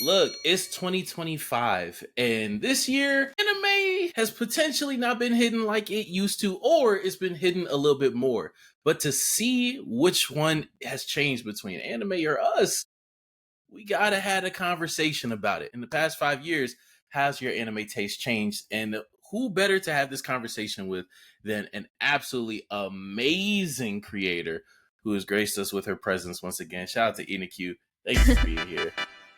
Look, it's 2025, and this year, anime has potentially not been hidden like it used to, or it's been hidden a little bit more. But to see which one has changed between anime or us, we gotta have a conversation about it. In the past 5 years, how's your anime taste changed? And who better to have this conversation with than an absolutely amazing creator who has graced us with her presence once again. Shout out to INAKYU. Thank you for being here.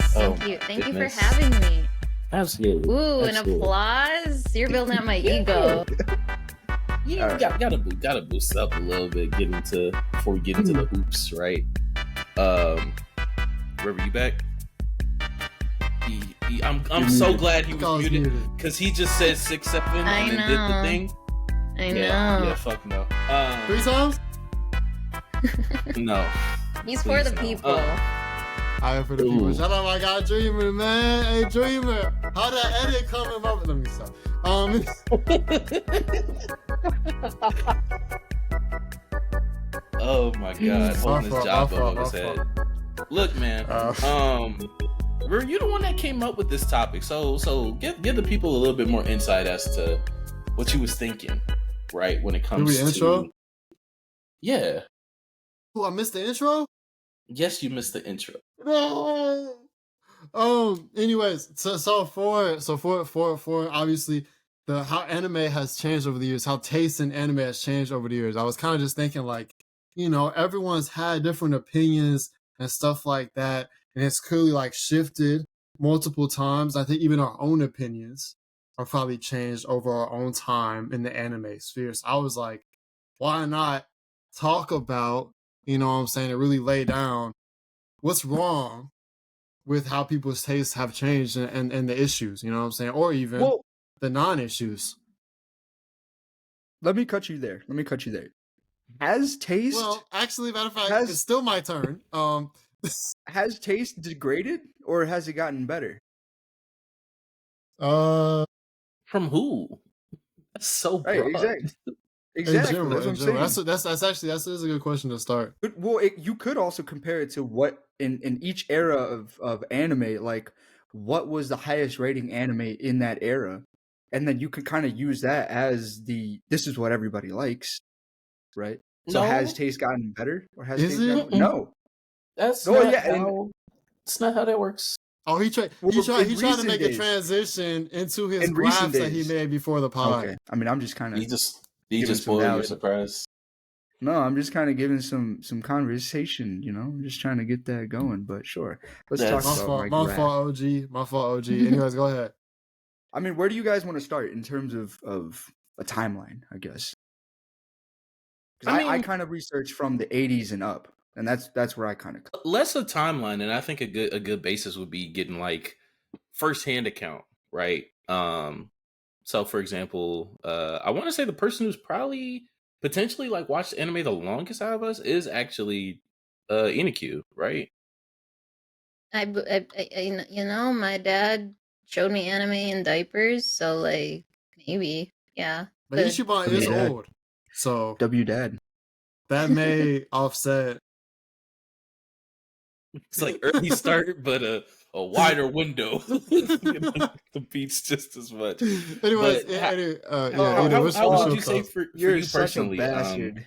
Thank you. Thank you for having me. Absolutely. Ooh, an applause. You're building up my ego. Yeah, gotta boost up a little bit, before we get into the hoops, right? River, you back? I'm so glad he was muted because he just said 6, 7 and then did the thing. I know. Yeah, fuck no. 3 times? No. He's for the people. I am for the people. Shout out my guy Dreamer, man. Hey Dreamer, how that edit coming up? Let me stop. Oh my god, holding his job above his head. Look, man. You're the one that came up with this topic, so give the people a little bit more insight as to what you was thinking, right? When it comes to intro. Yeah. Oh, I missed the intro. Yes, you missed the intro. No. Anyways, so for obviously how anime has changed over the years, how taste in anime has changed over the years. I was kind of just thinking, like, everyone's had different opinions and stuff like that, and it's clearly like shifted multiple times. I think even our own opinions are probably changed over our own time in the anime sphere. So I was like, why not talk about, what I'm saying, and really lay down what's wrong with how people's tastes have changed and the issues, what I'm saying, or even the non-issues. Let me cut you there. Has taste... Well, actually, matter of fact, it's still my turn. Has taste degraded, or has it gotten better? From who? That's so broad. Right, exactly. That's what I'm saying. That's a good question to start. But, you could also compare it to what in each era of anime, like what was the highest rating anime in that era, and then you could kind of use that as this is what everybody likes, right? So has taste gotten better, or has taste gotten no? That's not how that works. Oh, he tried to make a transition into his graphs that he made before the pod. Okay. I mean, I'm just kind of... He just spoiled your surprise. No, I'm just kind of giving some conversation, I'm just trying to get that going, but sure. Let's talk about my fault, OG. Anyways, go ahead. I mean, where do you guys want to start in terms of a timeline, I guess? Because I kind of researched from the 80s and up. And that's where I kind of less a timeline, and I think a good basis would be getting like firsthand account, right? So for example, I want to say the person who's probably potentially like watched anime the longest out of us is actually INAKYU, right? I my dad showed me anime in diapers, so like maybe, yeah. But Ichiban is old, so Dad. That may offset. It's like early start, but a wider window competes just as much. Anyways, how would you say for you personally, bastard.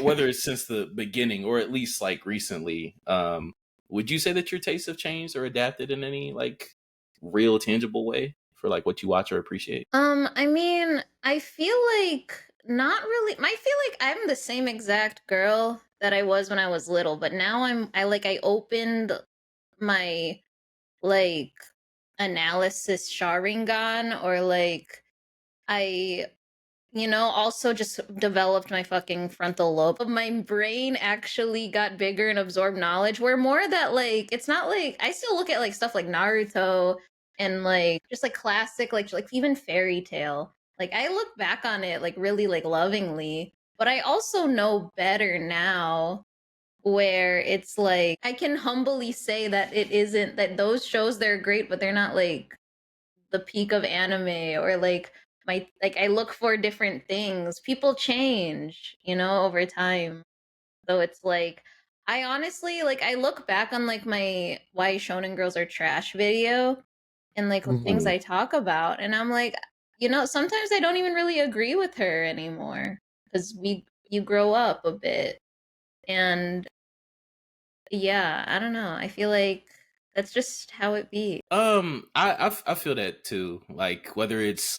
Whether it's since the beginning or at least like recently, would you say that your tastes have changed or adapted in any like real tangible way for like what you watch or appreciate? I mean, I feel like not really. I feel like I'm the same exact girl that I was when I was little, but now I opened my like analysis Sharingan, or like I also just developed my fucking frontal lobe. My brain actually got bigger and absorbed knowledge, where more that like it's not like I still look at like stuff like Naruto and like just like classic like even fairy tale. Like I look back on it like really like lovingly, but I also know better now, where it's like I can humbly say that it isn't that those shows, they're great, but they're not like the peak of anime, or like I look for different things. People change, over time. So it's like I honestly like I look back on like my why shonen girls are trash video and like the things Mhm. I talk about, and I'm like, you know, sometimes I don't even really agree with her anymore because you grow up a bit, and yeah, I don't know. I feel like that's just how it be. I feel that too. Like whether it's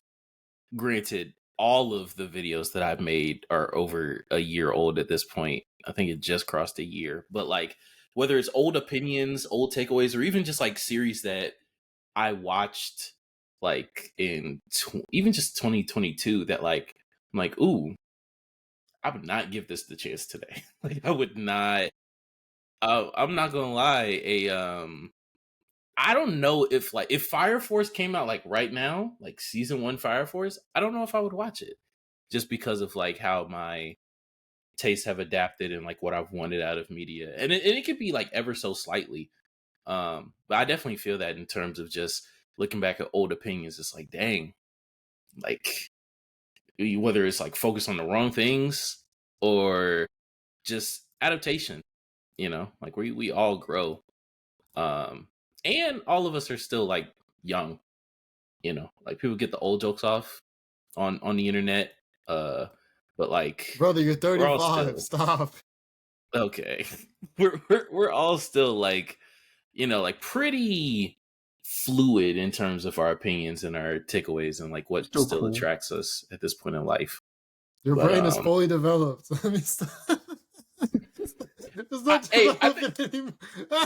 granted, all of the videos that I've made are over a year old at this point. I think it just crossed a year. But like whether it's old opinions, old takeaways, or even just like series that I watched like in even just 2022 that like I'm like, ooh, I would not give this the chance today. Like I would not. I'm not gonna lie. I don't know if like if Fire Force came out like right now, like season 1 Fire Force, I don't know if I would watch it just because of like how my tastes have adapted and like what I've wanted out of media, and it could be like ever so slightly. But I definitely feel that in terms of just looking back at old opinions, it's like dang, like whether it's like focus on the wrong things or just adaptation, you know, like we all grow, um, and all of us are still like young, you know, like people get the old jokes off on the internet, but like Brother, you're we're all 35. still Stop. okay. We're all still like, you know, like pretty fluid in terms of our opinions and our takeaways and like what Still still cool. attracts us at this point in life. Your But brain is fully developed. Let me stop. It's not I think, developing anymore.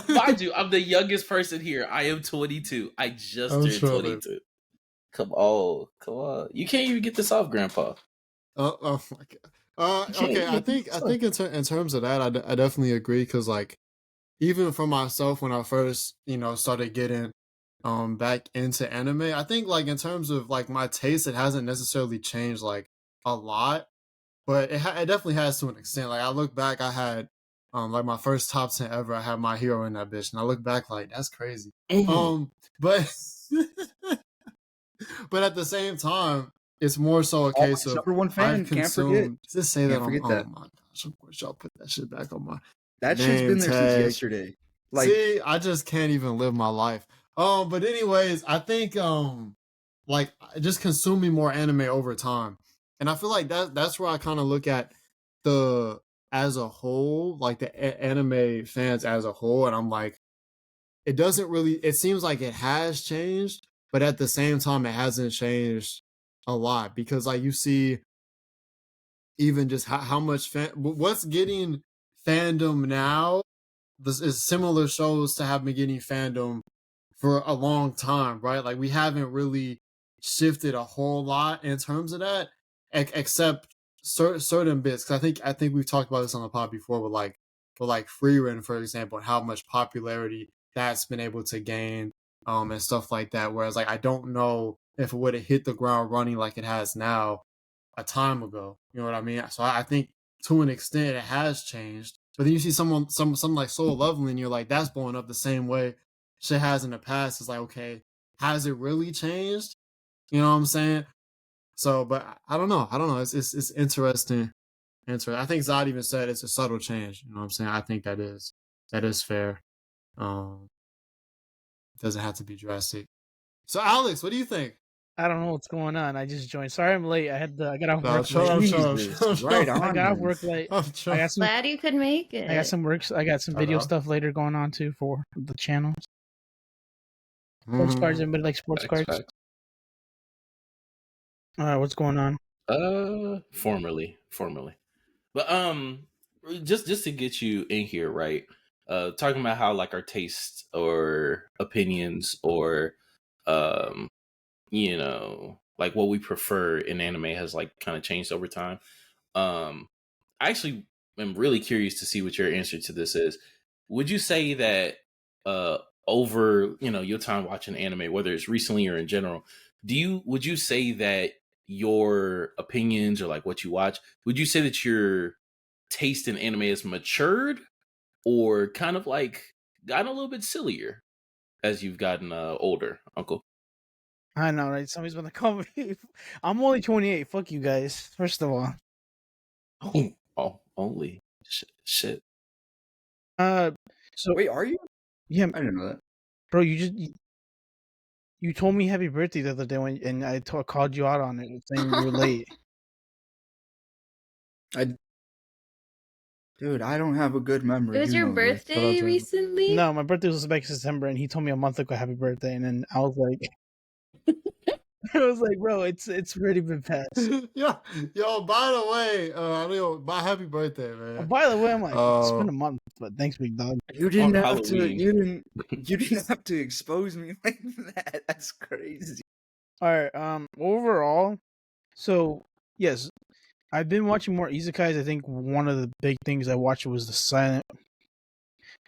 mind you, I'm the youngest person here. I am 22. I just I'm turned trolling. 22. Come on, come on. You can't even get this off, Grandpa. Oh my god. You can't Okay. even I get think this I off. think in terms of that, I definitely agree because like even for myself when I first started getting back into anime, I think like in terms of like my taste, it hasn't necessarily changed like a lot, but it definitely has to an extent. Like I look back, I had like my first top 10 ever. I had My Hero in that bitch, and I look back like that's crazy. Mhm. But but at the same time, it's more so a case Always of number one I've fan. Can't forget. consumed. Just say that Can't on. forget Oh that. my gosh! Of course, y'all put that shit back on my That shit's name been there since tag. yesterday. Like See, I just can't even live my life. But anyways, I think like just consuming more anime over time, and I feel like that's where I kind of look at the as a whole, like the anime fans as a whole, and I'm like, it doesn't really. It seems like it has changed, but at the same time, it hasn't changed a lot because like you see even just how much what's getting fandom now. This is similar shows to have been getting fandom for a long time, right? Like we haven't really shifted a whole lot in terms of that, except certain bits. Cause I think we've talked about this on the pod before, with like Frieren, for example, and how much popularity that's been able to gain, and stuff like that. Whereas like I don't know if it would have hit the ground running like it has now a time ago. You know what I mean? So I think to an extent it has changed. But then you see something like Soul Lovely, and you're like, that's blowing up the same way shit has in the past. It's like, okay, has it really changed? You know what I'm saying? So, but I don't know. I don't know. It's interesting. Interesting. I think Zod even said it's a subtle change. You know what I'm saying? I think that is fair. Um, doesn't have to be drastic. So, Alex, what do you think? I don't know what's going on. I just joined. Sorry, I'm late. I got off No, work chill, late. Jesus, right I on, got off man. work late. I'm I chill. got some. Glad you could make I got it. some works. I got some I video know. stuff later going on too for the channel. Sports cards. Mhm. Anybody like sports Facts, cards? facts. What's going on? Formerly. But just to get you in here, right? Talking about how like our tastes or opinions or um you know, like what we prefer in anime has like kind of changed over time. I actually am really curious to see what your answer to this is. Would you say that uh over, you know, your time watching anime, whether it's recently or in general, would you say that your opinions or like what you watch, would you say that your taste in anime has matured or kind of like gotten a little bit sillier as you've gotten older, Uncle? I know, right? Somebody's gonna call me. I'm only 28. Fuck you guys. First of all, Oh, only shit. So Wait, are you? yeah, I didn't know that. bro, you told me happy birthday the other day and I called you out on it, saying you were late. Dude, I don't have a good memory. It was You your know this. birthday recently? No, my birthday was back in September, and he told me a month ago happy birthday, and then I was like, I was like, bro, it's already been passed. Yeah, yo. By the way, my happy birthday, Oh, man. by the way, I'm like, it's been a month, but thanks, big dog. You didn't On have to. Halloween. You didn't have to expose me like that. That's crazy. All right. Overall, so yes, I've been watching more isekais. I think one of the big things I watched was the silent.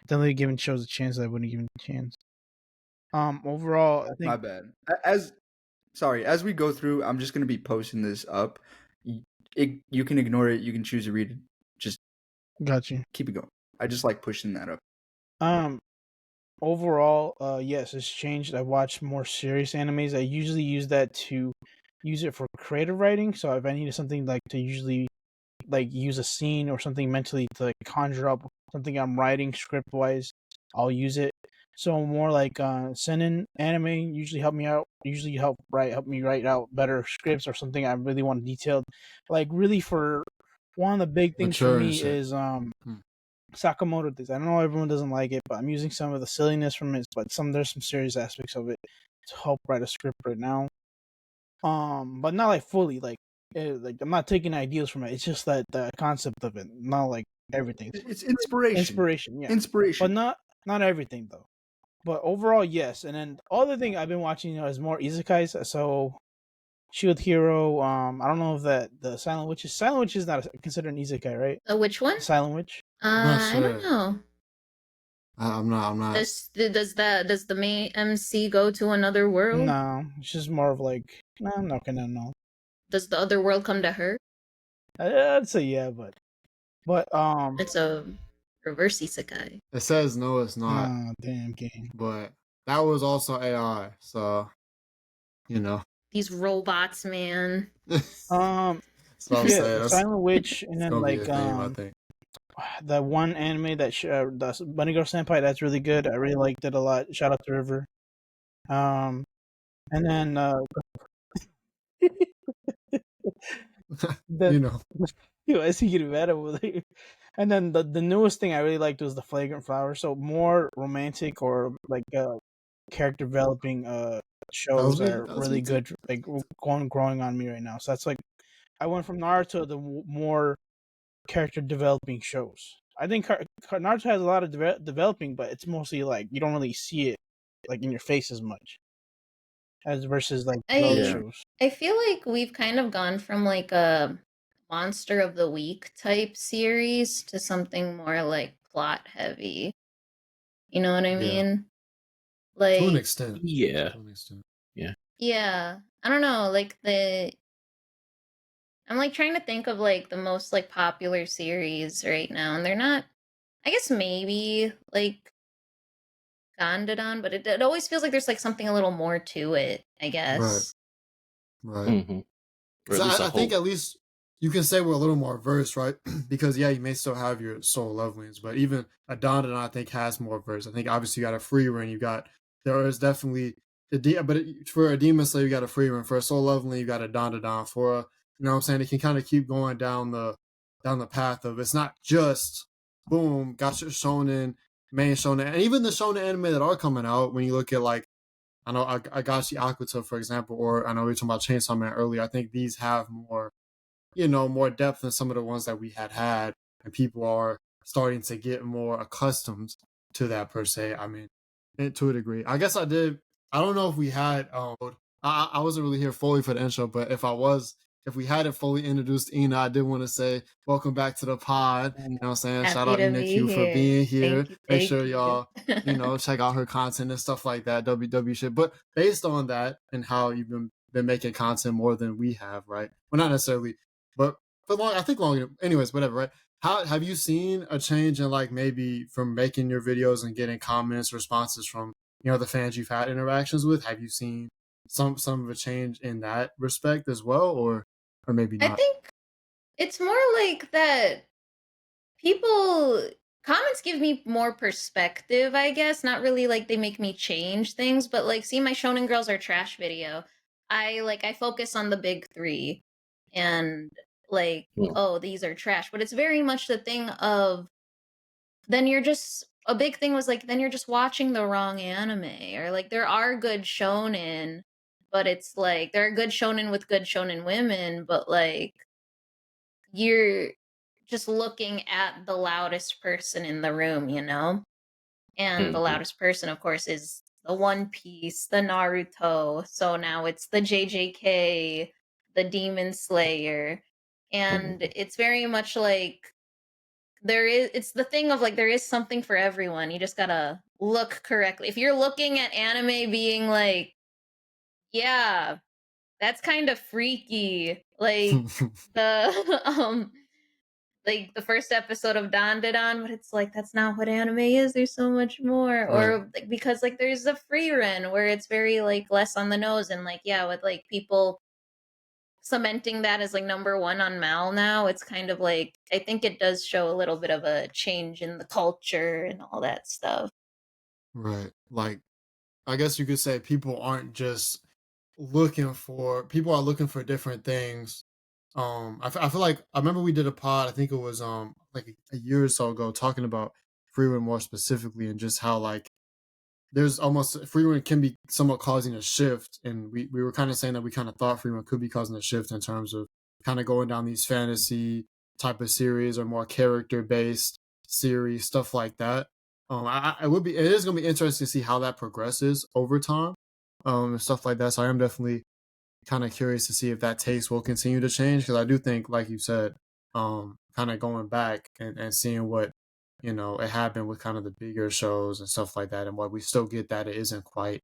Definitely giving shows a chance that I wouldn't give it a chance. Overall, I think My bad. As we go through, I'm just gonna be posting this up. You can ignore it. You can choose to read it. Just got you. keep it going. I just like pushing that up. Overall, yes, it's changed. I watch more serious animes. I usually use that to use it for creative writing. So if I needed something like to usually like use a scene or something mentally to like conjure up something I'm writing script wise, I'll use it. So more like Shonen Anime usually help me out. Usually help me write out better scripts or something I really want detailed. Like really for one of the big things for Mature and me shit. is Sakamoto things. I don't know everyone doesn't like it, but I'm using some of the silliness from it, but there's some serious aspects of it to help write a script right now. But not like fully like I'm not taking ideas from it. It's just that the concept of it, not like everything. It's inspiration. Inspiration, yeah. Inspiration. But not everything though. But overall, yes. And then the other thing I've been watching is more isekais. So Shield Hero. I don't know if the Silent Witch is not considered an isekai, right? Which one? Silent Witch. I don't know. I'm not. Does the main MC go to another world? No, it's just more of like, no, I'm not gonna know. Does the other world come to her? I'd say yeah, but It's a reverse isekai. It says no, it's not. nah, damn game. But that was also AI, so you know. These robots, man. That's what I'm saying. That's Silent Witch, and then gonna be like a theme, I think. the one anime that the Bunny Girl Senpai, that's really good. I really liked it a lot. Shout out to River. And then You know. Yo, I see getting mad over there. And then the newest thing I really liked was the Flagrant Flower. So more romantic or like character developing shows me. are That was really me too. good, like growing on me right now. So that's like I went from Naruto to more character developing shows. I think Naruto has a lot of developing, but it's mostly like you don't really see it like in your face as much as versus like the other shows. I feel like we've kind of gone from like a monster of the week type series to something more like plot heavy. You know what I mean? Like To an extent. Yeah. To an extent. yeah, I don't know, like I'm like trying to think of like the most like popular series right now, and they're not. I guess maybe like Gandadon, but it always feels like there's like something a little more to it. I guess. Right. Mm-hmm. Or at So least I think at least you can say we're a little more versed, right? Because yeah, you may still have your soul levelings, but even Adondon I think has more verse. I think obviously you got a free run, there is definitely for a demon slayer you got a free run. For a soul leveling, you got a Don. For a, you know what I'm saying, it can kind of keep going down the path of it's not just boom, got your shonen, main shonen, and even the shonen anime that are coming out. When you look at like I know Agashi Akuta, for example, or I know we were talking about Chainsaw Man earlier. I think these have more, more depth than some of the ones that we had, and people are starting to get more accustomed to that per se. I mean, to a degree. I guess I did. I don't know if we had. I wasn't really here fully for the intro, but if we hadn't fully introduced Ina, I did want to say welcome back to the pod. You know what I'm saying? Shout out INAKYU for being here. Make sure y'all, check out her content and stuff like that. WW shit. But based on that and how you've been making content more than we have, right? Well, not necessarily, but for long. I think longer. Anyways, whatever, right? How have you seen a change in like maybe from making your videos and getting comments, responses from the fans you've had interactions with? Have you seen some of a change in that respect as well, or maybe not? I think it's more like that people comments give me more perspective, I guess. Not really like they make me change things, but like, see, my Shonen Girls Are Trash video, I focus on the big three and like, oh, these are trash. But it's very much the thing of then you're just a big thing was like then you're just watching the wrong anime, or like there are good shonen, but it's like there are good shonen with good shonen women, but like you're just looking at the loudest person in the room, you know? And the loudest person, of course, is the One Piece, the Naruto. So now it's the JJK, the Demon Slayer. And it's very much like it's the thing of like there is something for everyone. You just gotta look correctly. If you're looking at anime being like, yeah, that's kind of freaky. Like the like the first episode of Dandadan, but it's like that's not what anime is. There's so much more. Right. Or like, because like there's the Frieren where it's very like less on the nose, and like yeah, with like people cementing that as like number one on Mal now, it's kind of like I think it does show a little bit of a change in the culture and all that stuff. Right. Like, I guess you could say people aren't just people are looking for different things. I feel like I remember we did a pod, I think it was like a year or so ago, talking about Freeman more specifically, and just how like there's almost Freeman can be somewhat causing a shift, and we were kind of saying that we kind of thought Freeman could be causing a shift in terms of kind of going down these fantasy type of series or more character based series, stuff like that. It is going to be interesting to see how that progresses over time, and stuff like that. So I am definitely kind of curious to see if that taste will continue to change, because I do think, like you said, kind of going back and seeing what it happened with kind of the bigger shows and stuff like that, and what we still get that it isn't quite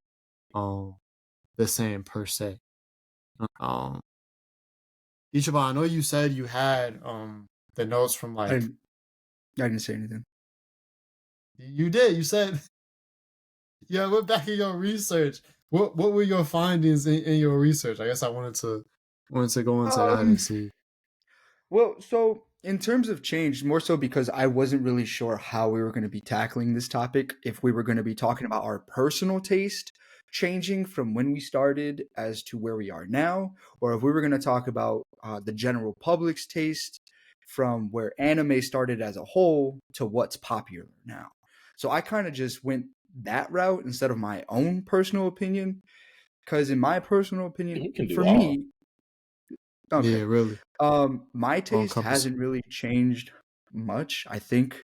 the same per se. Um, Ichiban, I know you said you had the notes from I like didn't say anything. you did. You said yeah. Went back in your research. What were your findings in your research? I guess I wanted to go into that and see. Well, so in terms of change, more so because I wasn't really sure how we were going to be tackling this topic, if we were going to be talking about our personal taste changing from when we started as to where we are now, or if we were going to talk about the general public's taste from where anime started as a whole to what's popular now. So I kind of just went that route instead of my own personal opinion, because in my personal opinion, You can do for all. me, okay. Yeah, really. My taste hasn't really changed much. I think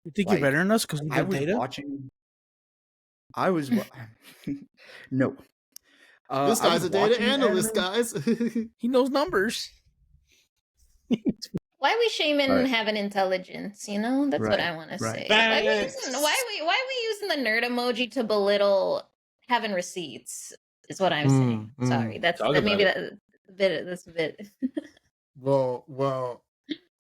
You think like you're better than us because we I got was data? watching. I was no. This I was guy's a data watching analyst, anime. guys. He knows numbers. Why we shaman Right. have an intelligence, you know? That's what Right, I want to right. say. Why we using the nerd emoji to belittle having receipts is what I'm saying. Sorry. That's Talk that about maybe it. that's a bit Well,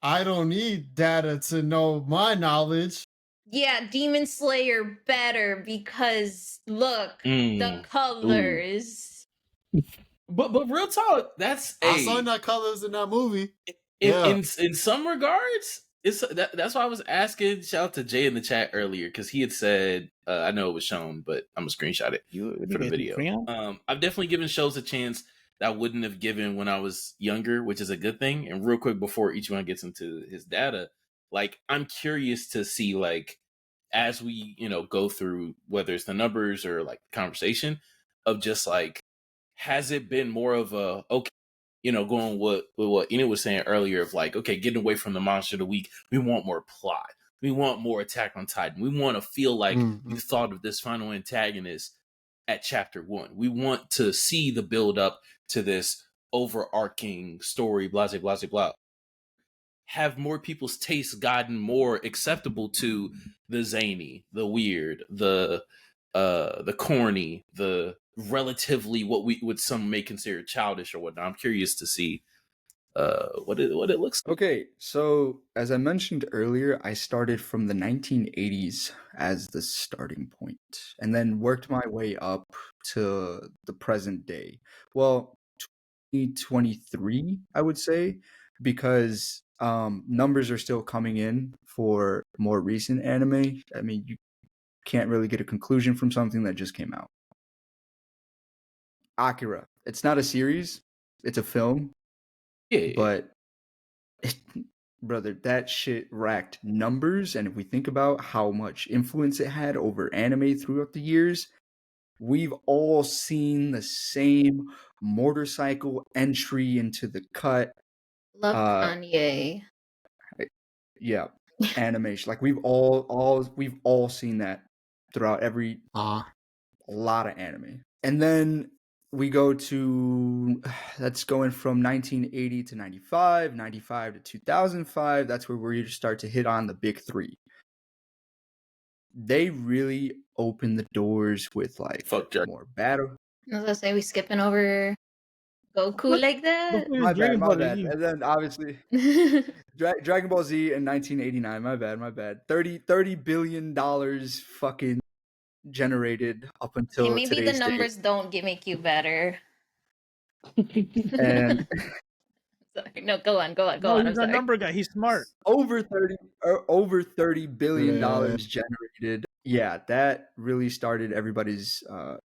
I don't need data to know my knowledge. Yeah, Demon Slayer better because look, the Ooh. colors. But real talk, that's I saw that colors in that movie. in some regards, that's why I was asking. Shout out to Jay in the chat earlier, because he had said, I know it was shown, but I'm gonna screenshot it for the video. I've definitely given shows a chance that I wouldn't have given when I was younger, which is a good thing. And real quick before each one gets into his data, like I'm curious to see, like, as we go through, whether it's the numbers or like conversation of just like, has it been more of a okay, going with what Ina was saying earlier of like, okay, getting away from the monster of the week, we want more plot, we want more Attack on Titan, we want to feel like you thought of this final antagonist at chapter 1, we want to see the build up to this overarching story, blah blah blah blah. Have more people's tastes gotten more acceptable to the zany, the weird, the corny, the relatively what some may consider childish or whatnot? I'm curious to see what it looks like. Okay, so as I mentioned earlier, I started from the 1980s as the starting point, and then worked my way up to the present day. Well, 2023, I would say, because numbers are still coming in for more recent anime. I mean, you can't really get a conclusion from something that just came out. Akira. It's not a series, it's a film, Yeah. but brother, that shit racked numbers. And if we think about how much influence it had over anime throughout the years, we've all seen the same motorcycle entry into the cut. Love Kanye. Yeah, animation. Like we've all seen that throughout every a lot of anime. And then we go to that's going from 1980 to 95, 95 to 2005. That's where we start to hit on the big three. They really open the doors with like more battle. I was gonna say we skipping over Goku like that. My bad. And then obviously Dragon Ball Z in 1989. My bad. $30 billion fucking generated up until maybe today's the numbers date. don't make you better. And sorry, no, go on. He's a number guy. He's smart. Over $30 billion generated. Yeah, that really started everybody's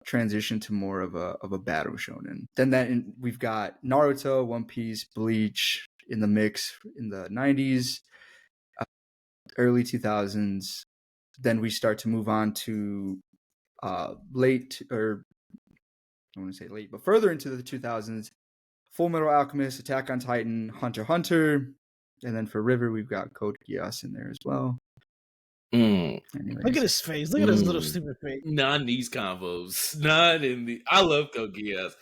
transition to more of a battle shonen. Then we've got Naruto, One Piece, Bleach in the mix in the 90s, early 2000s. Then we start to move on to late, or I want to say late, but further into the 2000s, Full Metal Alchemist, Attack on Titan, Hunter x Hunter, and then for River, we've got Code Geass in there as well. Anyways. Look at his face. Look at his little stupid face. Not in these combos. Not in the. I love Code Geass.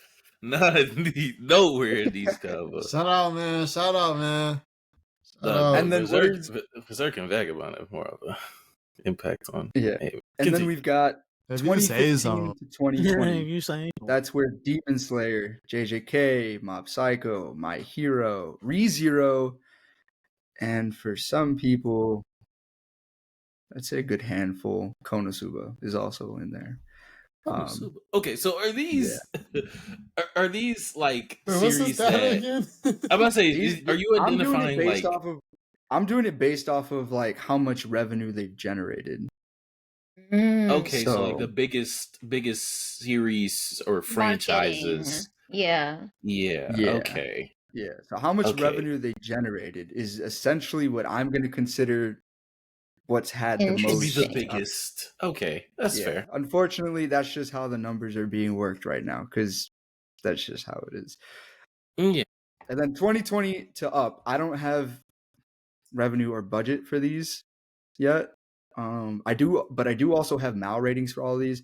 Not in the. Nowhere in these combos. Shout out, man. And then Berserk and Vagabond have more of an impact on. Yeah. And then we've got 2015 to 2020. You saying? That's where Demon Slayer, JJK, Mob Psycho, My Hero, ReZero, and for some people, I'd say a good handful, Konosuba is also in there. Okay, so are these are these like series that again? I'm about to say, are you identifying like? I'm doing it based off of like how much revenue they've generated. Okay, so like the biggest series or franchises. Yeah. Okay. Yeah. So how much revenue they generated is essentially what I'm going to consider what's had the most. The biggest. Okay, that's fair. Unfortunately, that's just how the numbers are being worked right now, because that's just how it is. Yeah. And then 2020 to up, I don't have revenue or budget for these yet. I do also have Mal ratings for all of these.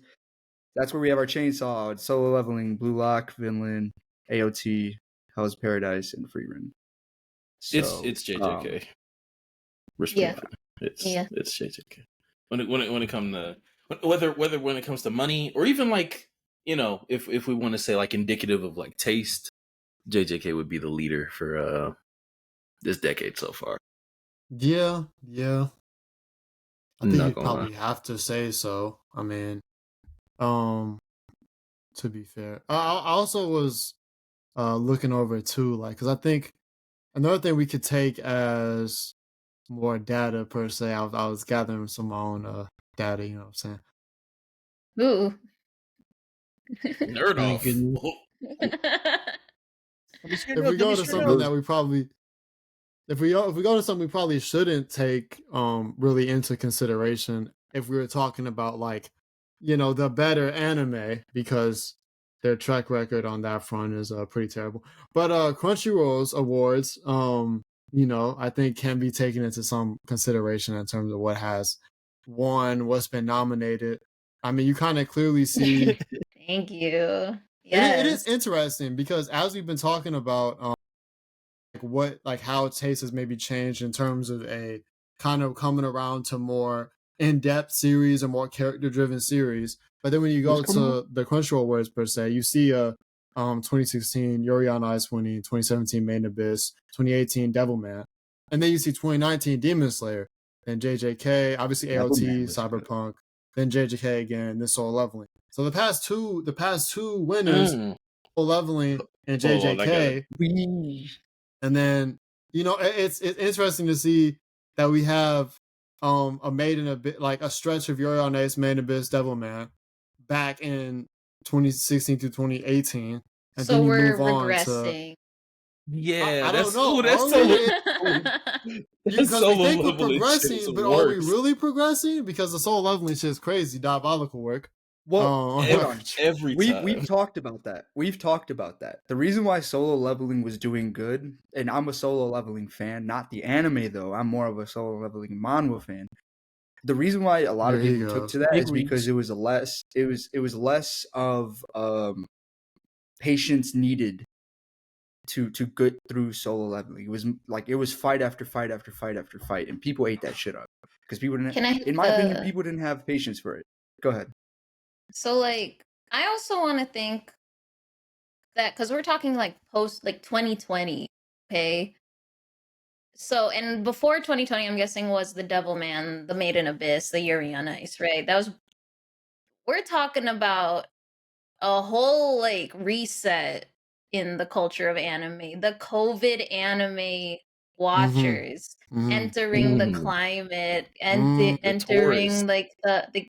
That's where we have our Chainsaw, Solo Leveling, Blue Lock, Vinland, AOT, Hell's Paradise, and Frieren. So, it's JJK. Respectfully. It's JJK. When it comes to whether when it comes to money, or even like, you know, if we want to say like indicative of like taste, JJK would be the leader for this decade so far. Yeah. I think you probably have to say so. I mean, to be fair, I also was looking over it too, like, because I think another thing we could take as more data per se. I was gathering some of my own data. You know what I'm saying? Ooh. Nerd off. If we go to something that we probably. If we go to something we probably shouldn't take really into consideration if we were talking about, like, you know, the better anime, because their track record on that front is pretty terrible. But Crunchyroll's awards, you know, I think can be taken into some consideration in terms of what has won, what's been nominated. I mean, you kind of clearly see. Thank you. Yeah, it is interesting because as we've been talking about. How taste has maybe changed in terms of a kind of coming around to more in-depth series or more character-driven series. But then when you go to the Crunchyroll awards per se, you see 2016 Yuri on Ice winning, 2017 Main Abyss, 2018 Devilman, and then you see 2019 Demon Slayer, then JJK, obviously AOT, Cyberpunk, then JJK again, then Soul Leveling. So the past two winners, Soul Leveling and JJK. And then, it's interesting to see that we have a Made in Abyss, like a stretch of Yuri on Ace, Made in Abyss, Devilman back in 2016 to 2018, and So then you we're move on to regressing. Yeah, I don't that's know. that's Are solo. we? That Because we solo think we're leveling shit is progressing, but are we worse. really progressing? Because the soul leveling shit is crazy, diabolical work. Well, hold on. Every time. We've talked about that. We've talked about that. The reason why solo leveling was doing good, and I'm a solo leveling fan, not the anime though. I'm more of a solo leveling manhwa fan. The reason why a lot of There he people took goes. to that Big is because reads. it was less of patience needed to get through solo leveling. It was like it was fight after fight after fight after fight, and people ate that shit up because people didn't. Can I In my opinion, people didn't have patience for it. Go ahead. So like I also want to think that because we're talking like post like 2020, okay? So and before 2020, I'm guessing was the Devilman, the Made in Abyss, the Yuri on Ice, right? We're talking about a whole like reset in the culture of anime. The COVID anime watchers entering the climate and Mm. The tourists. entering like the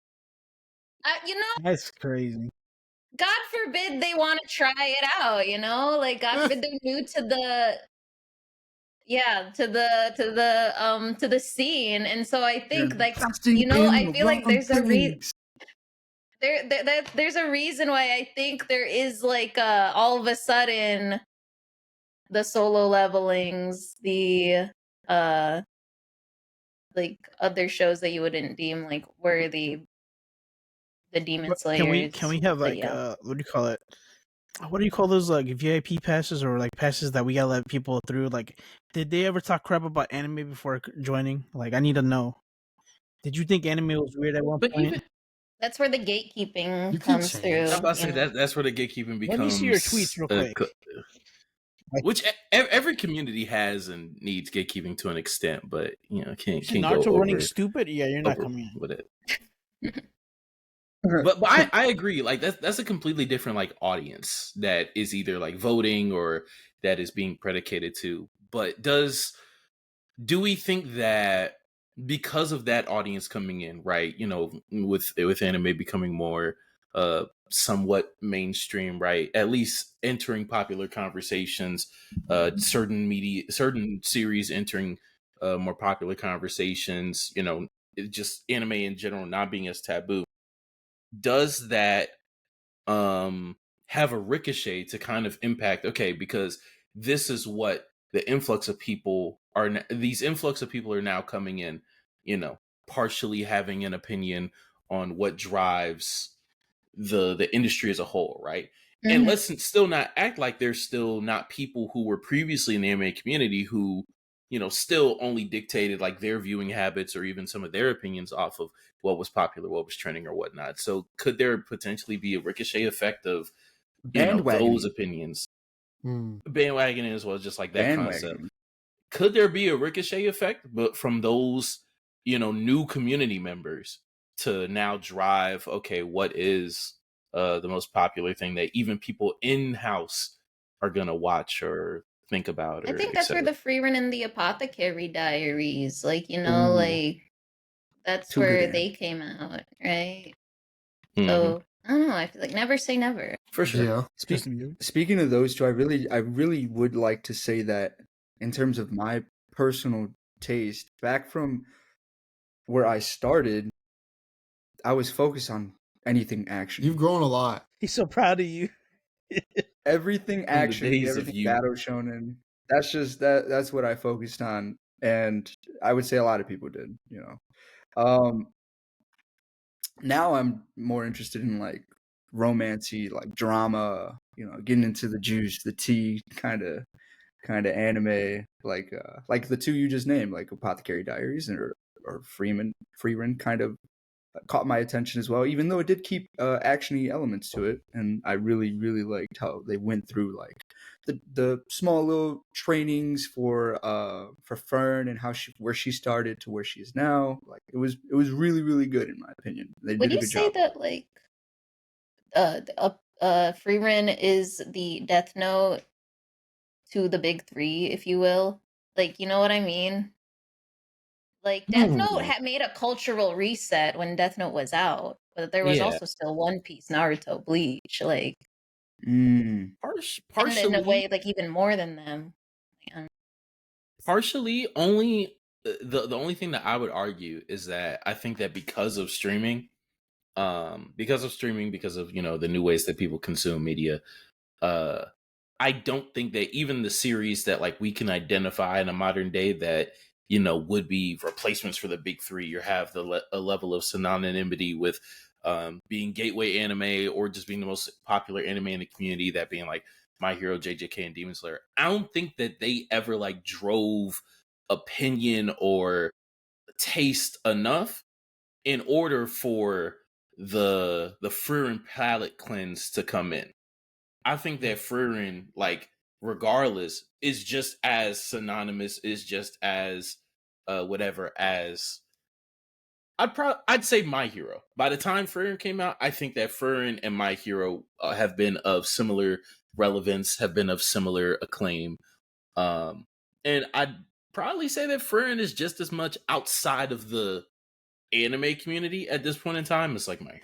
That's crazy. God forbid they want to try it out, like God forbid they're new to the to the scene. And so I think like I feel like there's a there's a reason why I think there is like all of a sudden the solo levelings, the like other shows that you wouldn't deem like worthy, the Demon But Slayers. can we have but like yeah. what do you call it? What do you call those like VIP passes or like passes that we gotta let people through? Like, did they ever talk crap about anime before joining? Like, I need to know. Did you think anime was weird at one But point? even That's where the gatekeeping You can comes change. through. I'm about to say you know? that's where the gatekeeping Let me see your becomes tweets real quick. Like, which every community has and needs gatekeeping to an extent, but can't go Naruto running over stupid? Yeah, you're not coming in. with it. But I agree. Like that's a completely different like audience that is either like voting or that is being predicated to. But do we think that because of that audience coming in, right? With anime becoming more somewhat mainstream, right? At least entering popular conversations, certain series entering more popular conversations, just anime in general not being as taboo. Does that have a ricochet to kind of impact, okay, because this is what the influx of people are, these influx of people are now coming in, partially having an opinion on what drives the industry as a whole, right? And Mhm. let's still not act like there's still not people who were previously in the anime community who still only dictated like their viewing habits or even some of their opinions off of what was popular, what was trending or whatnot. So could there potentially be a ricochet effect of those Bandwagoning. opinions Mm. bandwagoning as well, just like that concept? Bandwagoning. Could there be a ricochet effect but from those new community members to now drive, okay, what is the most popular thing that even people in-house are gonna watch or think about I or think that's where etc. the Frieren and the Apothecary Diaries, Ooh, like that's too good where in. they came out, right? Mhm. So I don't know. I feel like never say never. For sure. Yeah. Speaking of those two, I really would like to say that in terms of my personal taste, back from where I started, I was focused on anything action. You've grown a lot. He's so proud of you. Everything From the action, days of everything you. battle shonen. That's just that's what I focused on, and I would say a lot of people did. Now I'm more interested in like romancy, like drama. Getting into the juice, the tea, kind of anime, like the two you just named, like Apothecary Diaries or Frieren, kind of caught my attention as well. Even though it did keep actiony elements to it, and I really really liked how they went through like the small little trainings for Fern and where she started to where she is now. Like it was really really good in my opinion. They Would did a you good say job. that like Frieren is the Death Note to the big three, if you will? Like, you know what I mean? Like Death Note Hmm. had made a cultural reset when Death Note was out, but there was Yeah, also still One Piece, Naruto, Bleach, like, Mm. and in a partially. way, like even more than them. Yeah. Partially, only the only thing that I would argue is that I think that because of streaming, because of the new ways that people consume media, uh, I don't think that even the series that like we can identify in a modern day that would be replacements for the big three, you have a level of synonymity with being gateway anime or just being the most popular anime in the community, that being like My Hero, JJK, and Demon Slayer. I don't think that they ever like drove opinion or taste enough in order for the Frieren palette cleanse to come in. I think that Frieren, like, regardless, is just as synonymous, is just as whatever as I'd say My Hero. By the time Frieren came out, I think that Frieren and My Hero have been of similar relevance, have been of similar acclaim. And I'd probably say that Frieren is just as much outside of the anime community at this point in time as like My Hero.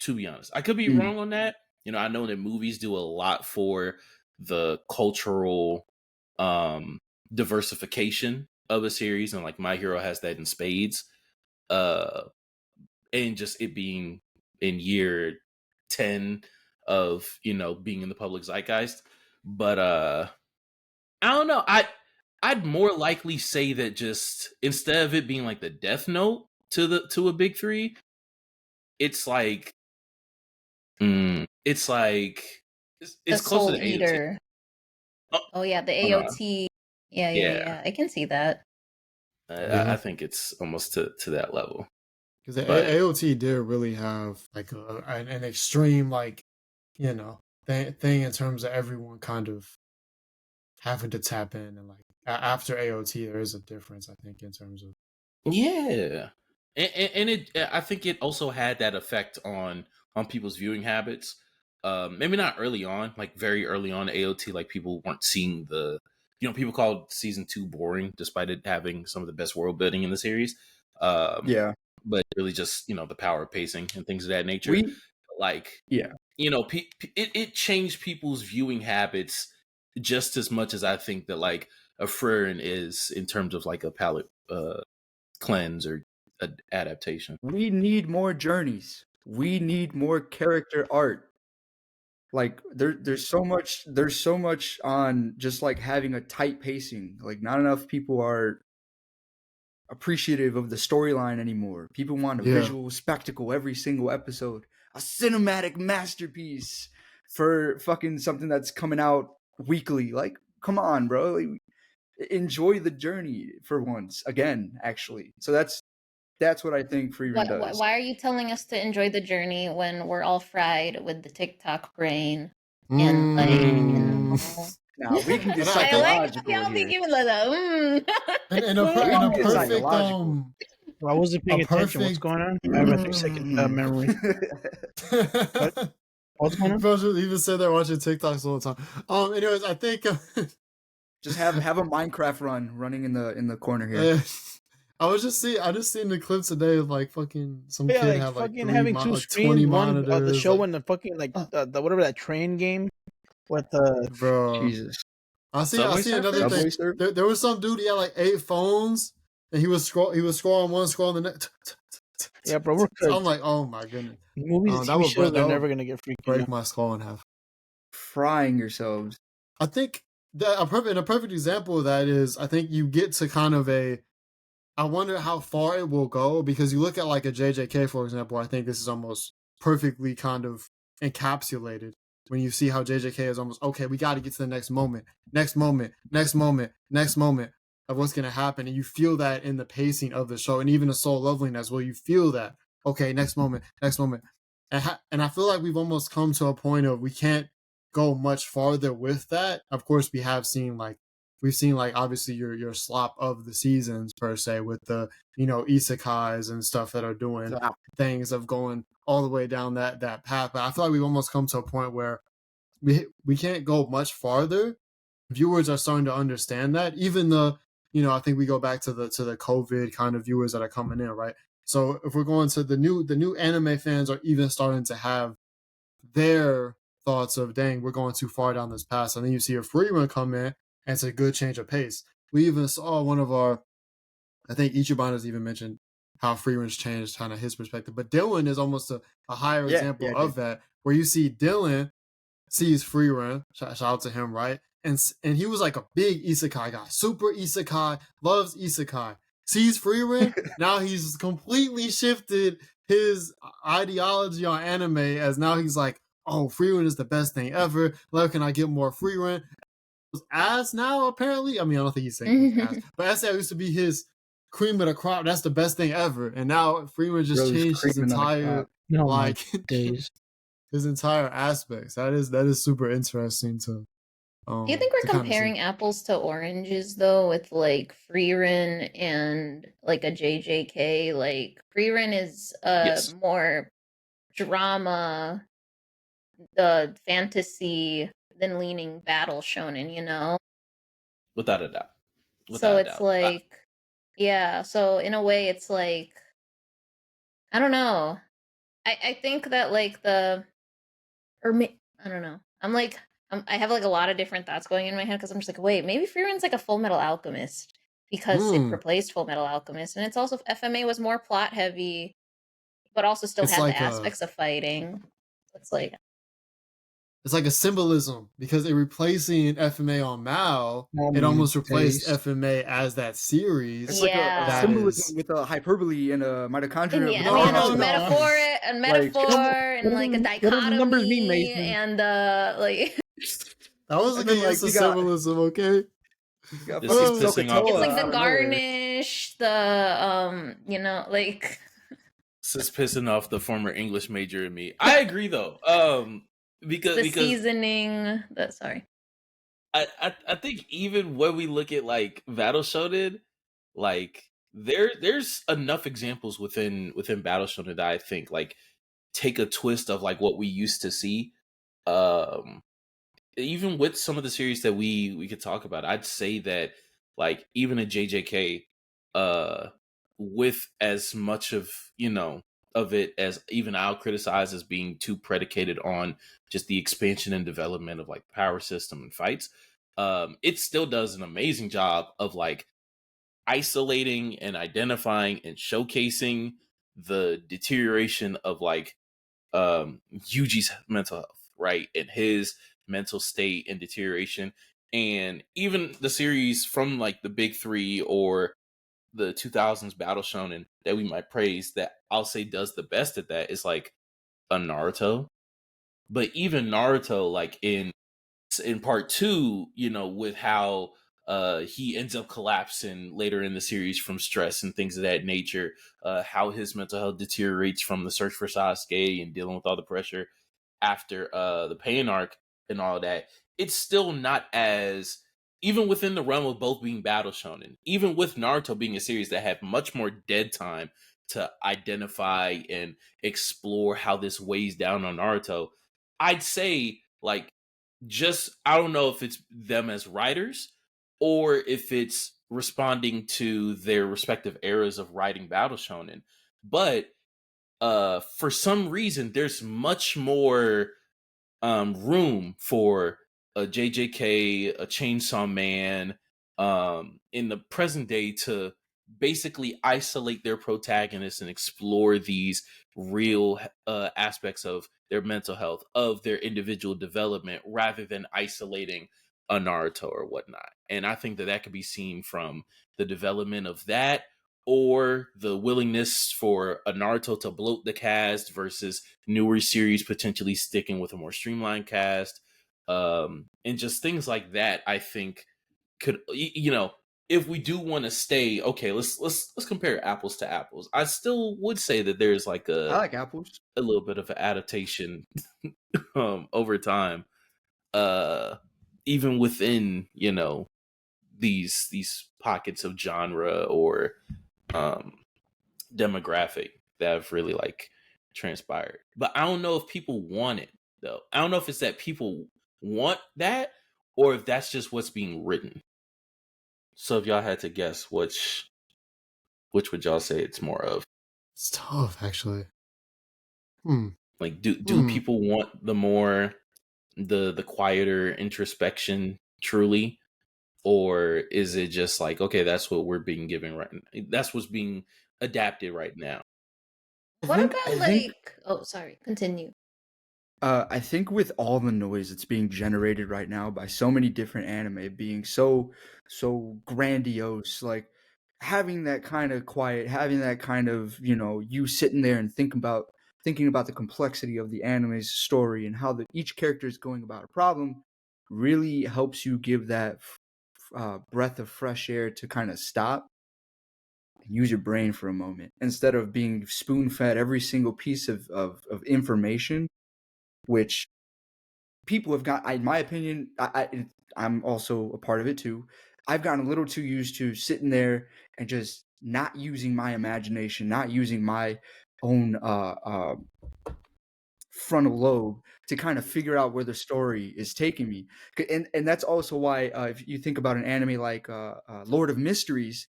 To be honest, I could be Mm. wrong on that. I know that movies do a lot for the cultural um diversification of a series, and like My Hero has that in spades. Uh and just it being in year 10 of being in the public zeitgeist. But I don't know. I'd more likely say that just instead of it being like the Death Note to a big three, it's like it's like The it's closer Soul to AOT. Eater. Oh, Oh yeah, the hold on. AOT. Yeah, yeah, Yeah, yeah. I can see that. I Yeah, think it's almost to that level. because the But AOT did really have like an extreme like thing in terms of everyone kind of having to tap in, and like after AOT there is a difference, I think, in terms of yeah, and I think it also had that effect on people's viewing habits. Maybe not early on, like very early on AOT, like people weren't seeing people called season 2 boring, despite it having some of the best world building in the series. Um, Yeah. but really just the power of pacing and things of that nature. We Like yeah. it changed people's viewing habits just as much as I think that like a Frieren is in terms of like a palette cleanse or adaptation. We need more journeys. We need more character art. Like there's so much on just like having a tight pacing. Like not enough people are appreciative of the storyline anymore. People want a yeah. visual spectacle every single episode, a cinematic masterpiece for fucking something that's coming out weekly. Like, come on, bro. Like, enjoy the journey for once again, actually. So that's what I think Frieren does. Why are you telling us to enjoy the journey when we're all fried with the TikTok brain and Mm. Now we can get And I I think like psychological y'all be here. giving like a in a We in can a get perfect psychological. I wasn't a paying attention. What's perfect going on? I have a 3-second memory. What's going on? Bro, just even sit there watching TikToks all the time. Anyways, I think Just have a Minecraft running in the corner here. I just seen the clips today of like fucking some Yeah, kid like had like fucking having two like screens, 20 one the monitors. show Like, and the fucking like the whatever that train game with the bro, Jesus. I Subway see another Surfers? thing. Subway Surf? There was some dude, he had like 8 phones, and he was scrolling one, scrolling the next. yeah, bro. We're So I'm cooked. like, oh my goodness, Movies and that TV would shows that are would never gonna get freaking break out. my skull in half. Frying yourselves. I think that a perfect example of that is, I think you get to kind of I wonder how far it will go, because you look at like a JJK, for example. I think this is almost perfectly kind of encapsulated when you see how JJK is almost, okay, we got to get to the next moment of what's going to happen. And you feel that in the pacing of the show, and even the soul loveliness, where you feel that, okay, next moment. And I feel like we've almost come to a point of we can't go much farther with that. Of course, we've seen like obviously your slop of the seasons per se, with the isekais and stuff that are doing things of going all the way down that path. But I feel like we've almost come to a point where we can't go much farther viewers are starting to understand that. Even the, I think we go back to the COVID kind of viewers that are coming in, right? So if we're going to the new anime fans are even starting to have their thoughts of, dang, we're going too far down this path. And then you see a Frieren come in, and it's a good change of pace. We even saw one of our, I think Ichiban has even mentioned how Frieren's changed kind of his perspective. But Dylan is almost a higher example of that, where you see Dylan sees Frieren, shout out to him, right? And he was like a big isekai guy, super isekai, loves isekai. Sees Frieren, now he's completely shifted his ideology on anime, as now he's like, oh, Frieren is the best thing ever. Where can I get more Frieren? Ass now, apparently. I mean, I don't think he's saying ass, but that's that used to be his cream of the crop. That's the best thing ever. And now Frieren just changed his entire days. his entire aspects. That is super interesting to. Do you think we're comparing apples to oranges though, with like Frieren and like a JJK? Like Frieren is more drama, the fantasy, than leaning battle shonen, Without a doubt. So it's like, yeah. So in a way, it's like, I don't know. I think that like I don't know. I have like a lot of different thoughts going in my head because I'm just like, wait, maybe Frieren's like a Full Metal Alchemist because it replaced Full Metal Alchemist, and it's also FMA was more plot heavy, but also still had the aspects of fighting. It's like a symbolism, because it replacing FMA on Mao, it almost replaced FMA as that series. It's like a symbolism with a hyperbole and a mitochondria. A metaphor and like a dichotomy and like. I was looking at the symbolism, okay? It's like the garnish, the like. This is pissing off the former English major in me. I agree though. Because seasoning. Sorry. I think even when we look at like Battle Shonen, like there's enough examples within Battle Shonen that I think like take a twist of like what we used to see. Even with some of the series that we could talk about, I'd say that like even a JJK, with as much of of it as even I'll criticize as being too predicated on just the expansion and development of like power system and fights, it still does an amazing job of like isolating and identifying and showcasing the deterioration of like Yuji's mental health, right? And his mental state and deterioration. And even the series from like the big three or the 2000s Battle Shonen that we might praise, that I'll say does the best at that, is like a Naruto. But even Naruto, like in part 2, with how he ends up collapsing later in the series from stress and things of that nature, how his mental health deteriorates from the search for Sasuke and dealing with all the pressure after the pain arc and all that. It's still not as, even within the realm of both being Battle Shonen, even with Naruto being a series that had much more dead time to identify and explore how this weighs down on Naruto, I'd say like, I don't know if it's them as writers or if it's responding to their respective eras of writing Battle Shonen, but for some reason there's much more room for a JJK, a Chainsaw Man, in the present day to basically isolate their protagonists and explore these real aspects of their mental health, of their individual development, rather than isolating a Naruto or whatnot. And I think that could be seen from the development of that, or the willingness for a Naruto to bloat the cast versus newer series potentially sticking with a more streamlined cast, and just things like that. I think could, if we do want to stay, okay, let's compare apples to apples. I still would say that there's like I like apples, a little bit of an adaptation over time, even within these pockets of genre or demographic that have really like transpired. But I don't know if people want it though. I don't know if it's that people want that or if that's just what's being written. So if y'all had to guess, which would y'all say it's more of? It's tough, actually. Like, do people want the quieter introspection truly, or is it just like, okay, that's what we're being given right now, that's what's being adapted right now? What about like? Oh, sorry. Continue. I think with all the noise that's being generated right now by so many different anime being so grandiose, like having that kind of quiet, having that kind of, you sitting there and thinking about the complexity of the anime's story and how each character is going about a problem really helps you give that breath of fresh air to kind of stop and use your brain for a moment instead of being spoon-fed every single piece of information, which people have got, in my opinion, I'm also a part of it too. I've gotten a little too used to sitting there and just not using my imagination, not using my own frontal lobe to kind of figure out where the story is taking me. And that's also why if you think about an anime like Lord of Mysteries,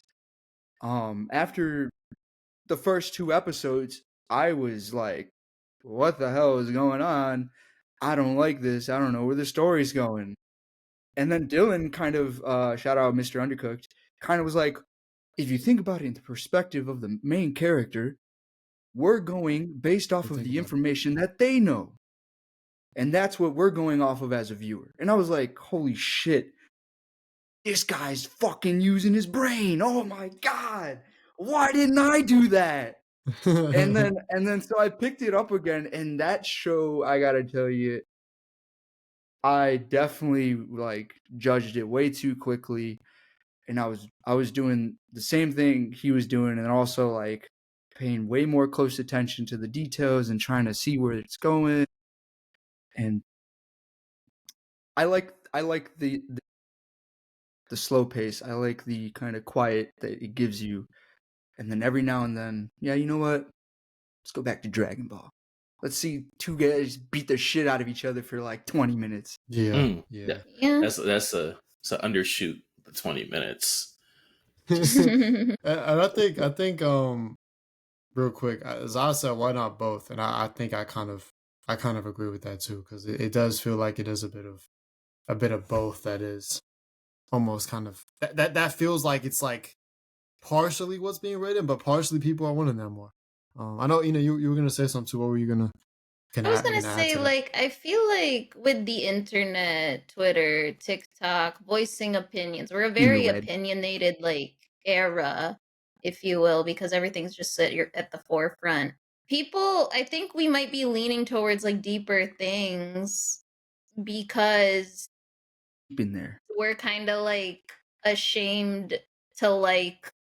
after the first 2 episodes, I was like, what the hell is going on? I don't like this. I don't know where the story's going. And then Dylan kind of, shout out Mr. Undercooked, kind of was like, if you think about it in the perspective of the main character, we're going based off of the information that they know. And that's what we're going off of as a viewer. And I was like, holy shit, this guy's fucking using his brain. Oh my God. Why didn't I do that? and then so I picked it up again, and that show, I gotta tell you, I definitely like judged it way too quickly, and I was doing the same thing he was doing, and also like paying way more close attention to the details and trying to see where it's going. And I like the slow pace. I like the kind of quiet that it gives you. And then every now and then, yeah, you know what? Let's go back to Dragon Ball. Let's see 2 guys beat the shit out of each other for like 20 minutes. Yeah. That's a undershoot the 20 minutes. And I think real quick, as I said, why not both? And I think I kind of agree with that too, because it does feel like it is a bit of both. That is almost kind of that feels like it's like partially what's being written, but partially people are wanting that more. I know you were gonna say something too. What were you gonna? I was gonna say, like, I feel like with the internet, Twitter, TikTok, voicing opinions, we're a very opinionated like era, if you will, because everything's just at the forefront. People, I think we might be leaning towards like deeper things because been there. We're kind of like ashamed to like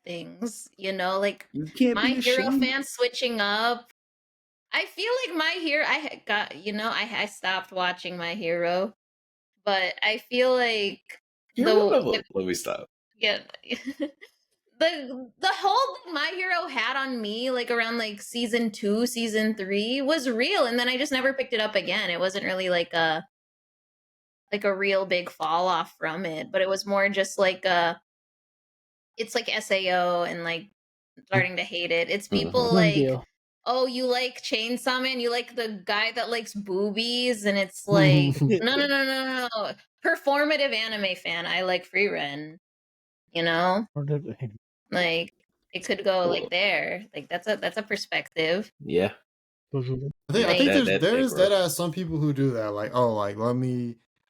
things, like you can't My Hero fans switching up. I feel like My Hero, I got, I stopped watching My Hero, but I feel like let me stop. Yeah. The whole My Hero had on me, like around like season 2, season 3 was real, and then I just never picked it up again. It wasn't really like a real big fall off from it, but it was more just like it's like SAO and like starting to hate it. It's people like, oh, you like Chainsaw Man? You like the guy that likes boobies? And it's like, no. Performative anime fan. I like Frieren. Like it could go like there. Like that's a perspective. Yeah. I think there's some people who do that. Like, oh, like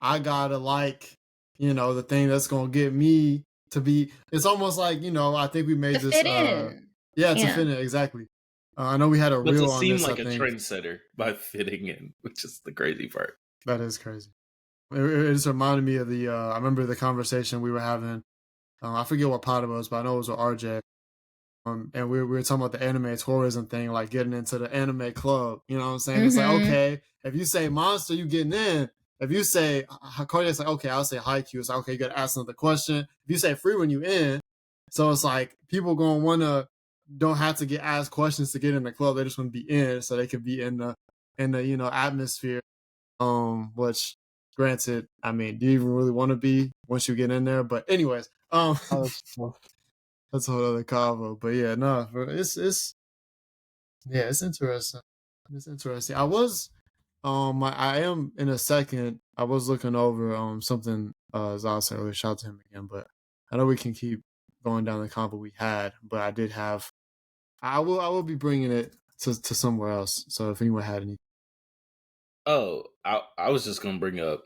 I gotta like, the thing that's gonna get me to be. It's almost like I think we made to this. Fit in. To fit in, exactly. I know we had a reel on this. Like a trendsetter by fitting in, which is the crazy part. That is crazy. It just reminded me of the. I remember the conversation we were having. I forget what pod it was, but I know it was with RJ. And we were talking about the anime tourism thing, like getting into the anime club. You know what I'm saying? It's like, okay, if you say monster, you getting in. If you say Kardiac's like, okay, I'll say Haikyuu. It's like, okay, you gotta ask another question. If you say Frieren, you in. So it's like people gonna don't have to get asked questions to get in the club. They just want to be in, so they could be in the atmosphere. Which Granted, I mean, do you even really want to be once you get in there? But anyways, Oh, that's tough. that's a whole other convo. But yeah, no, it's it's interesting. It's interesting. I am in a second. I was looking over something Zal said earlier. Shout out to him again, but I know we can keep going down the convo we had. But I did have. I will be bringing it to somewhere else. So if anyone had any, I was just gonna bring up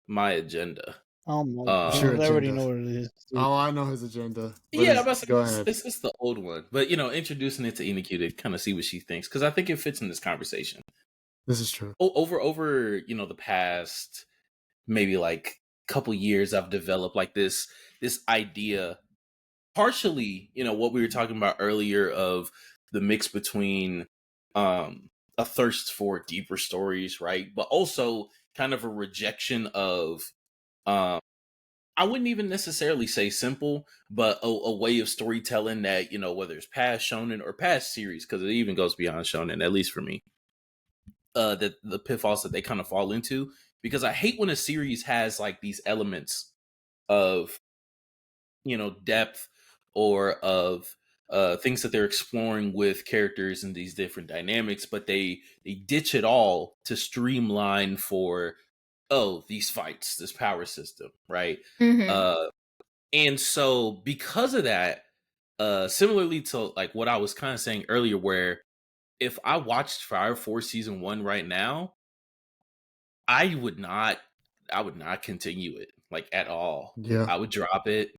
my agenda. Oh my Sure, god, I already agenda. know what it is. dude. oh, I know his agenda. But Yeah, I'm about to go say, ahead. it's the old one, but introducing it to INAKYU to kind of see what she thinks because I think it fits in this conversation. This is true. Over the past maybe like couple years, I've developed like this idea, partially what we were talking about earlier of the mix between a thirst for deeper stories, right? But also kind of a rejection of I wouldn't even necessarily say simple, but a way of storytelling that, whether it's past shonen or past series, because it even goes beyond shonen, at least for me, that the pitfalls that they kind of fall into. Because I hate when a series has like these elements of, depth or of things that they're exploring with characters and these different dynamics, but they ditch it all to streamline for, these fights, this power system, right? Mhm. And so because of that, similarly to like what I was kind of saying earlier, where if I watched Fire Force season 1 right now, I would not continue it like at all. Yeah. I would drop it.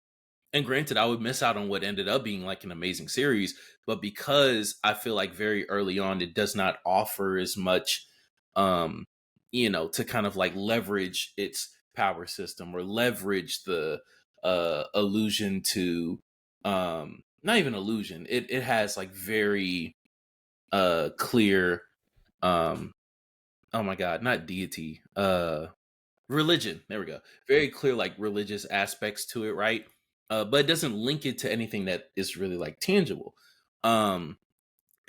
And granted, I would miss out on what ended up being like an amazing series, but because I feel like very early on it does not offer as much to kind of like leverage its power system or leverage the allusion to not even illusion. It has like very clear oh my god, not deity, religion. There we go. Very clear like religious aspects to it, right? But it doesn't link it to anything that is really like tangible. And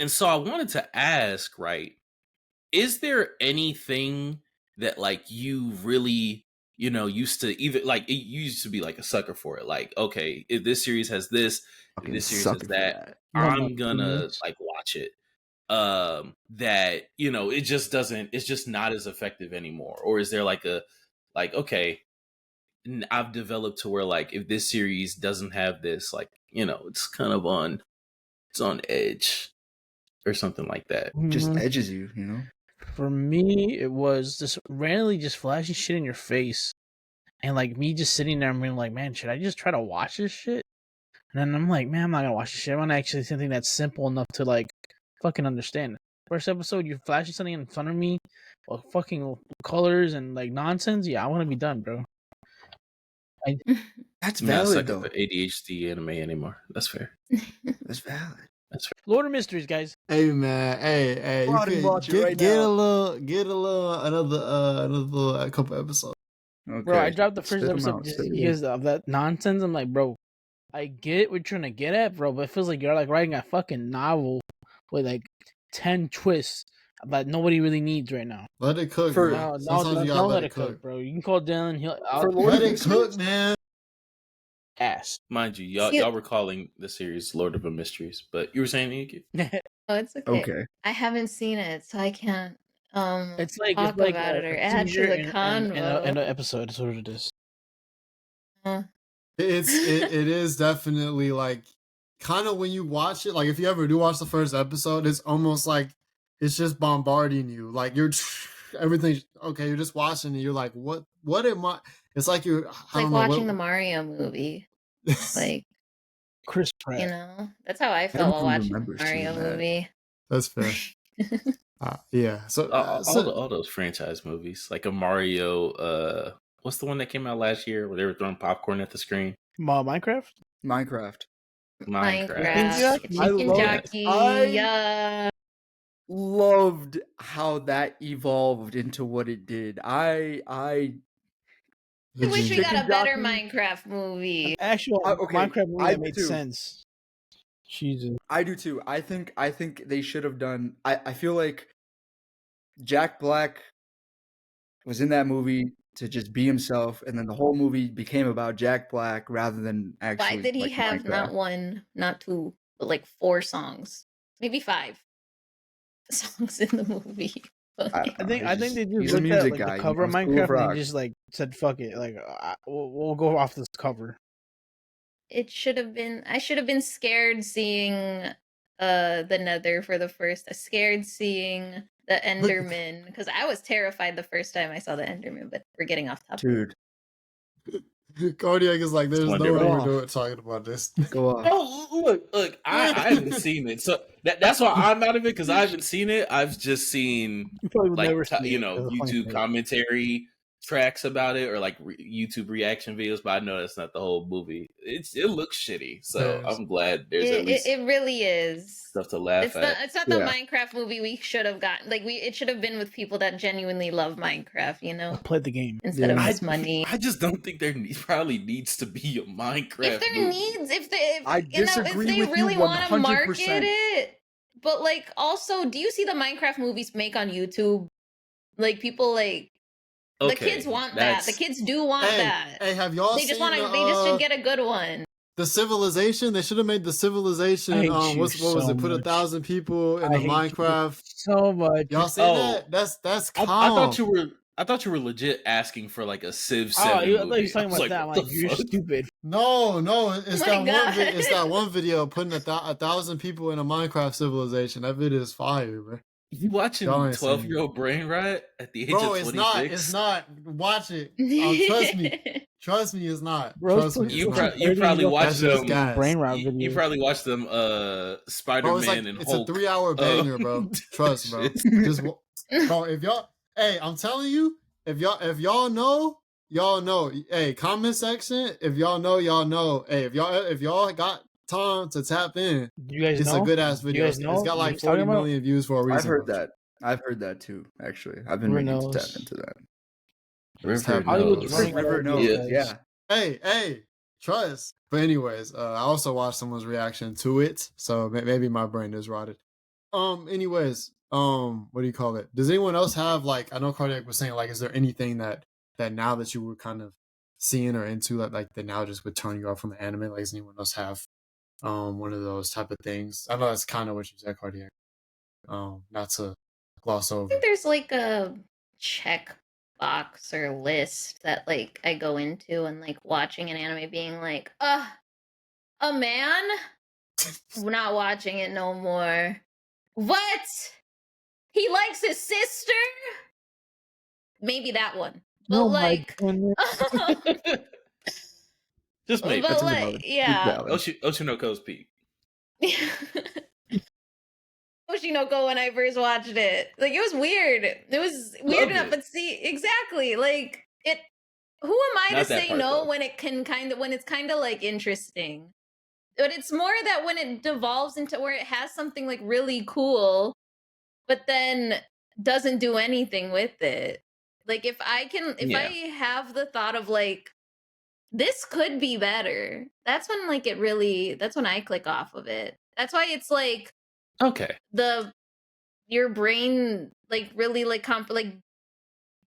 so I wanted to ask, right, is there anything that like you really used to, even like you used to be like a sucker for it, like, okay, if this series has this, if Fucking this series has sucker for that, that. Oh my I'm gonna goodness. like watch it. That it just doesn't, it's just not as effective anymore? Or is there like a, like, okay, I've developed to where like if this series doesn't have this, like, it's kind of it's on edge or something like that? Just Mhm. edges you, you know? For me, it was just randomly just flashing shit in your face, and like me just sitting there and being like, man, should I just try to watch this shit? And then I'm like, man, I'm not gonna watch this shit. I want actually something that's simple enough to like fucking understand. First episode, you're flashing something in front of me, well, fucking colors and like nonsense. Yeah, I want to be done, bro. That's I'm not valid, sucking though. for ADHD anime anymore. That's fair. That's valid. That's fair. Lord of Mysteries, guys. Hey man, hey, Go you out and could watch it right get now. another couple episodes. Okay. Bro, I dropped the first Spit 'em episode out, just spit 'em out. because of that nonsense. I'm like, bro, I get what you're trying to get at, bro, but it feels like you're like writing a fucking novel with like 10 twists that nobody really needs right now. Let it cook, For- man. No, Sometimes you gotta don't let let it it cook, cook. bro. You can call Dylan. He'll For Lord Let of it Mysteries? cook, man. ass. Mind you, See- y'all were calling the series Lord of the Mysteries, but you were saying, Nikki? Oh, it's okay. Okay. I haven't seen it, so I can't It's like talk about it or a add to teaser the in convo. an episode. That's what it is. It is definitely like kind of when you watch it, like if you ever do watch the first episode, it's almost like it's just bombarding you. Like you're everything okay, you're just watching and you're like, what am I? It's like you're It's I like don't know watching the what Mario movie. Like, Chris Pratt. that's how I felt while Everyone watching the remembers Mario seeing that. movie. That's fair. Yeah. So, All those franchise movies, like a Mario. What's the one that came out last year where they were throwing popcorn at the screen? Minecraft? Minecraft. Minecraft, I Chicken love Jockey, it. yeah. Loved how that evolved into what it did. I I wish we Chicken got a better Jockey? Minecraft movie. Actual Okay, Minecraft movie I that do made too. sense. Jesus. I do too. I think they should have done. I feel like Jack Black was in that movie to just be himself, and then the whole movie became about Jack Black rather than actually. Why did he like, have not Minecraft. 1, not 2, but like 4 songs, maybe 5 songs in the movie? But, I like, don't know. I think they just he's a looked at music like guy. the cover of He's cool with Minecraft and rock. they just like said, "Fuck it, like we'll go off this cover." it should have been. I should have been scared seeing the Nether for the first. Scared seeing the Enderman because I was terrified the first time I saw the Enderman. But we're getting off topic. Dude, Cardiac is like, there's no way Wonderful. we're doing talking about this. go off. Oh, look, I haven't seen it, so that's why I'm out of it because I haven't seen it. I've just seen You probably would like never see it. That's the funny YouTube thing. commentary tracks about it or like YouTube reaction videos, but I know that's not the whole movie. It looks shitty, so Yes. I'm glad there's at least It really is. stuff to laugh at. It's not the Yeah. Minecraft movie we should have gotten. Like it should have been with people that genuinely love Minecraft, you I know, played the game. instead of Yeah. just money. I just don't think there probably needs to be a Minecraft. If there movie. needs, if I you know, if disagree they with you really want to 100%. market it, but like also, do you see the Minecraft movies make on YouTube? Like people like the Okay, kids want that. The kids do want that. Hey, have y'all They seen just want to. the, They just should get a good one. the Civilization? They should have made the Civilization. I hate What you was so it? Put much. 1,000 people in I the hate you Minecraft. so much. Y'all seen Oh. that? That's I calm. thought you were legit asking for like a Civ Oh, 7 I thought you movie. were talking I was about that. I'm what like, the you're fuck? stupid. No, it's Oh that my one. God. It's that one video putting 1,000 people in a Minecraft civilization. That video is fire, bro. You watching Y'all ain't seen 12-year-old brain rot at the age Bro, of it's 26? It's not. Watch it. Trust me. Trust me, it's not. Bro, Trust me, it's You, not. you probably That's watched just them. gas. brain rot You videos. probably watched them. Bro, Spider-Man and it's Hulk. a 3-hour banger, bro. Trust, bro. Just bro, if y'all, hey, I'm telling you, if y'all know, y'all know. Hey, comment section. If y'all know, y'all know. Hey, if y'all got time to tap in, You guys it's know? a good ass You video. guys know It's got what like he's talking 40 about? million views for a reason. I've heard bro. that. I've heard that too. Actually, I've been River meaning to knows. tap into that. River Hollywood's knows. running River out of knows. videos. Yeah. Hey, trust. But anyways, I also watched someone's reaction to it, so maybe my brain is rotted. Anyways, what do you call it? Does anyone else have like? I know Kardiac was saying like, is there anything that now that you were kind of seeing or into that now just would turn you off from the anime? Like, does anyone else have one of those type of things? I know that's kind of what you said, Kardiac. Not to gloss I over. think there's like a check box or list that like I go into and like watching an anime being like, a man? We're not watching it no more. What? He likes his sister? Maybe that one. But Oh my like goodness. Just maybe. but That's like valid. yeah. Valid. Oshinoko's peak. Oshinoko when I first watched it. Like it was weird. It was weird Loved enough, it. but see, exactly. Like it who am I Not to that say part, no though. when it can when it's kind of like interesting. But it's more that when it devolves into where it has something like really cool, but then doesn't do anything with it. Like if I have the thought of like this could be better, that's when like that's when I click off of it. That's why it's like Okay. your brain like really like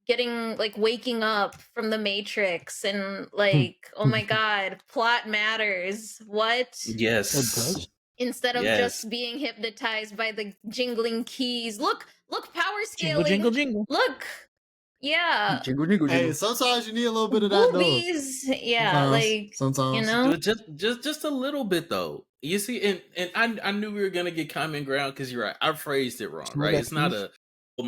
getting like waking up from the Matrix and like oh my god, plot matters. What? It Yes. does? Instead of Yes. just being hypnotized by the jingling keys. Look, power scaling. Jingle, jingle, jingle. Look. Yeah. Jingle, jingle, jingle. Hey, sometimes you need a little bit of that though. Boobies. Yeah, Sometimes. you know? But just a little bit though. You see, and I knew we were gonna get common ground because you're right. I phrased it wrong, Smell right? that It's not fish? oh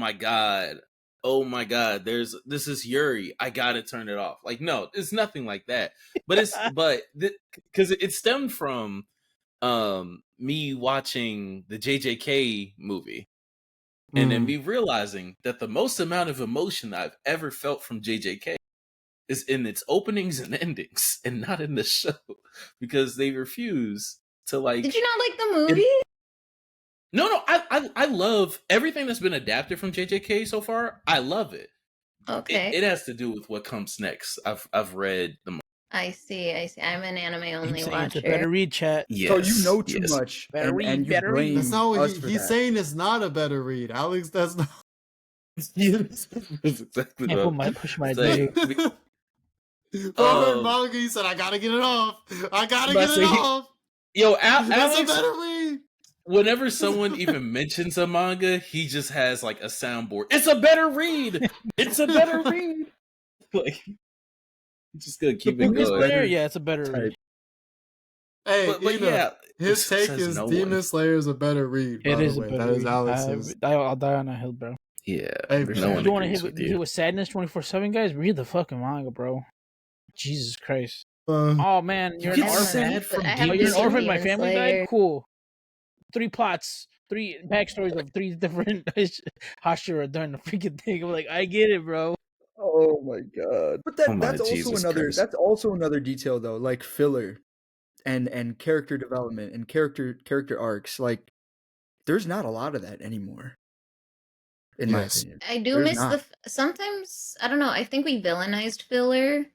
my god, this is Yuri. I gotta turn it off. Like, no, it's nothing like that. But it's because it stemmed from me watching the JJK movie. And then me realizing that the most amount of emotion I've ever felt from JJK is in its openings and endings and not in the show because they refuse to like. Did you not like the movie? No, I love everything that's been adapted from JJK so far. I love it. Okay. It has to do with what comes next. I've read the. I see. I'm an anime only It's watcher. a better read, chat. Yes, So you know too yes. much, Better read, and you better read. blame That's not what us for he's that. saying. It's not a better read, Alex. That's not. Yes, that's exactly Can't what push my I'm saying. dick. For manga, he said, "I gotta get it off. I gotta But get see, it off." Yo, That's a Alex, better read. whenever someone even mentions a manga, he just has like a soundboard. It's a better read. It's a better read. Like, just gonna The keep it book is going. better. Yeah, it's a better Type. read. Hey, But yeah, his take says is no Demon one. Slayer is a better read. By It is the a way, better that is read. Alex's. I'll die on that hill, bro. Yeah, Hey, no man. one You don't want to agrees hit with you. with sadness 24/7, guys. Read the fucking manga, bro. Jesus Christ. Uh, Oh man, you're an get orphan. sad from I Oh, haven't you're an seen orphan. My Demon family Slayer. died. Cool. 3 plots, 3 backstories of 3 different Hashira during the freaking thing. I'm like, I get it, bro. Oh my god! But Oh my that's also Jesus another Christ. that's also another detail though, like filler and character development and character arcs. Like, there's not a lot of that anymore, in my Yes. opinion. I do There's miss not. sometimes, I don't know, I think we villainized filler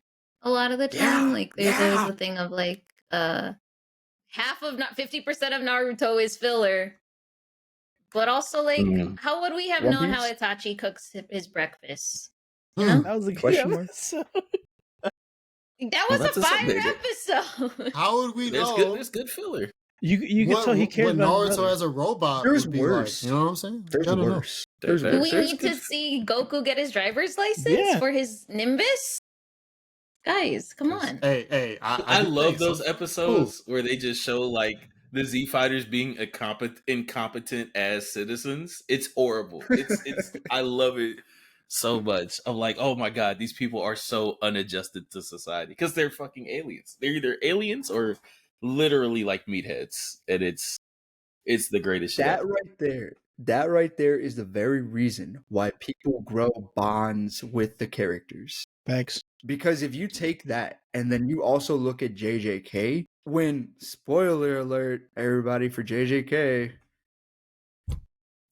a lot of the time. Yeah, Like there was yeah. the thing of like half of not 50% of Naruto is filler. But also like how would we have One known how Piece? Itachi cooks his breakfast? Hmm. You know? That was a good Question mark? episode. That Well, was that's a a fire subject. episode. How would we There's know good filler. You can tell he cares what about his Naruto brother. as a robot There's would be worse. like? You know what I'm saying? There's I don't know. worse. There's There- Do worse. we there's need good to see Goku get his driver's license Yeah. for his Nimbus? Guys, come on. Hey, I do love think so. those episodes where they just show like the Z fighters being incompetent as citizens. It's horrible. It's I love it so much. I'm like, oh my god, these people are so unadjusted to society because they're fucking aliens. They're either aliens or literally like meatheads, and it's the greatest shit. That ever. right there is the very reason why people grow bonds with the characters. Thanks. Because if you take that and then you also look at JJK, when, spoiler alert, everybody, for JJK,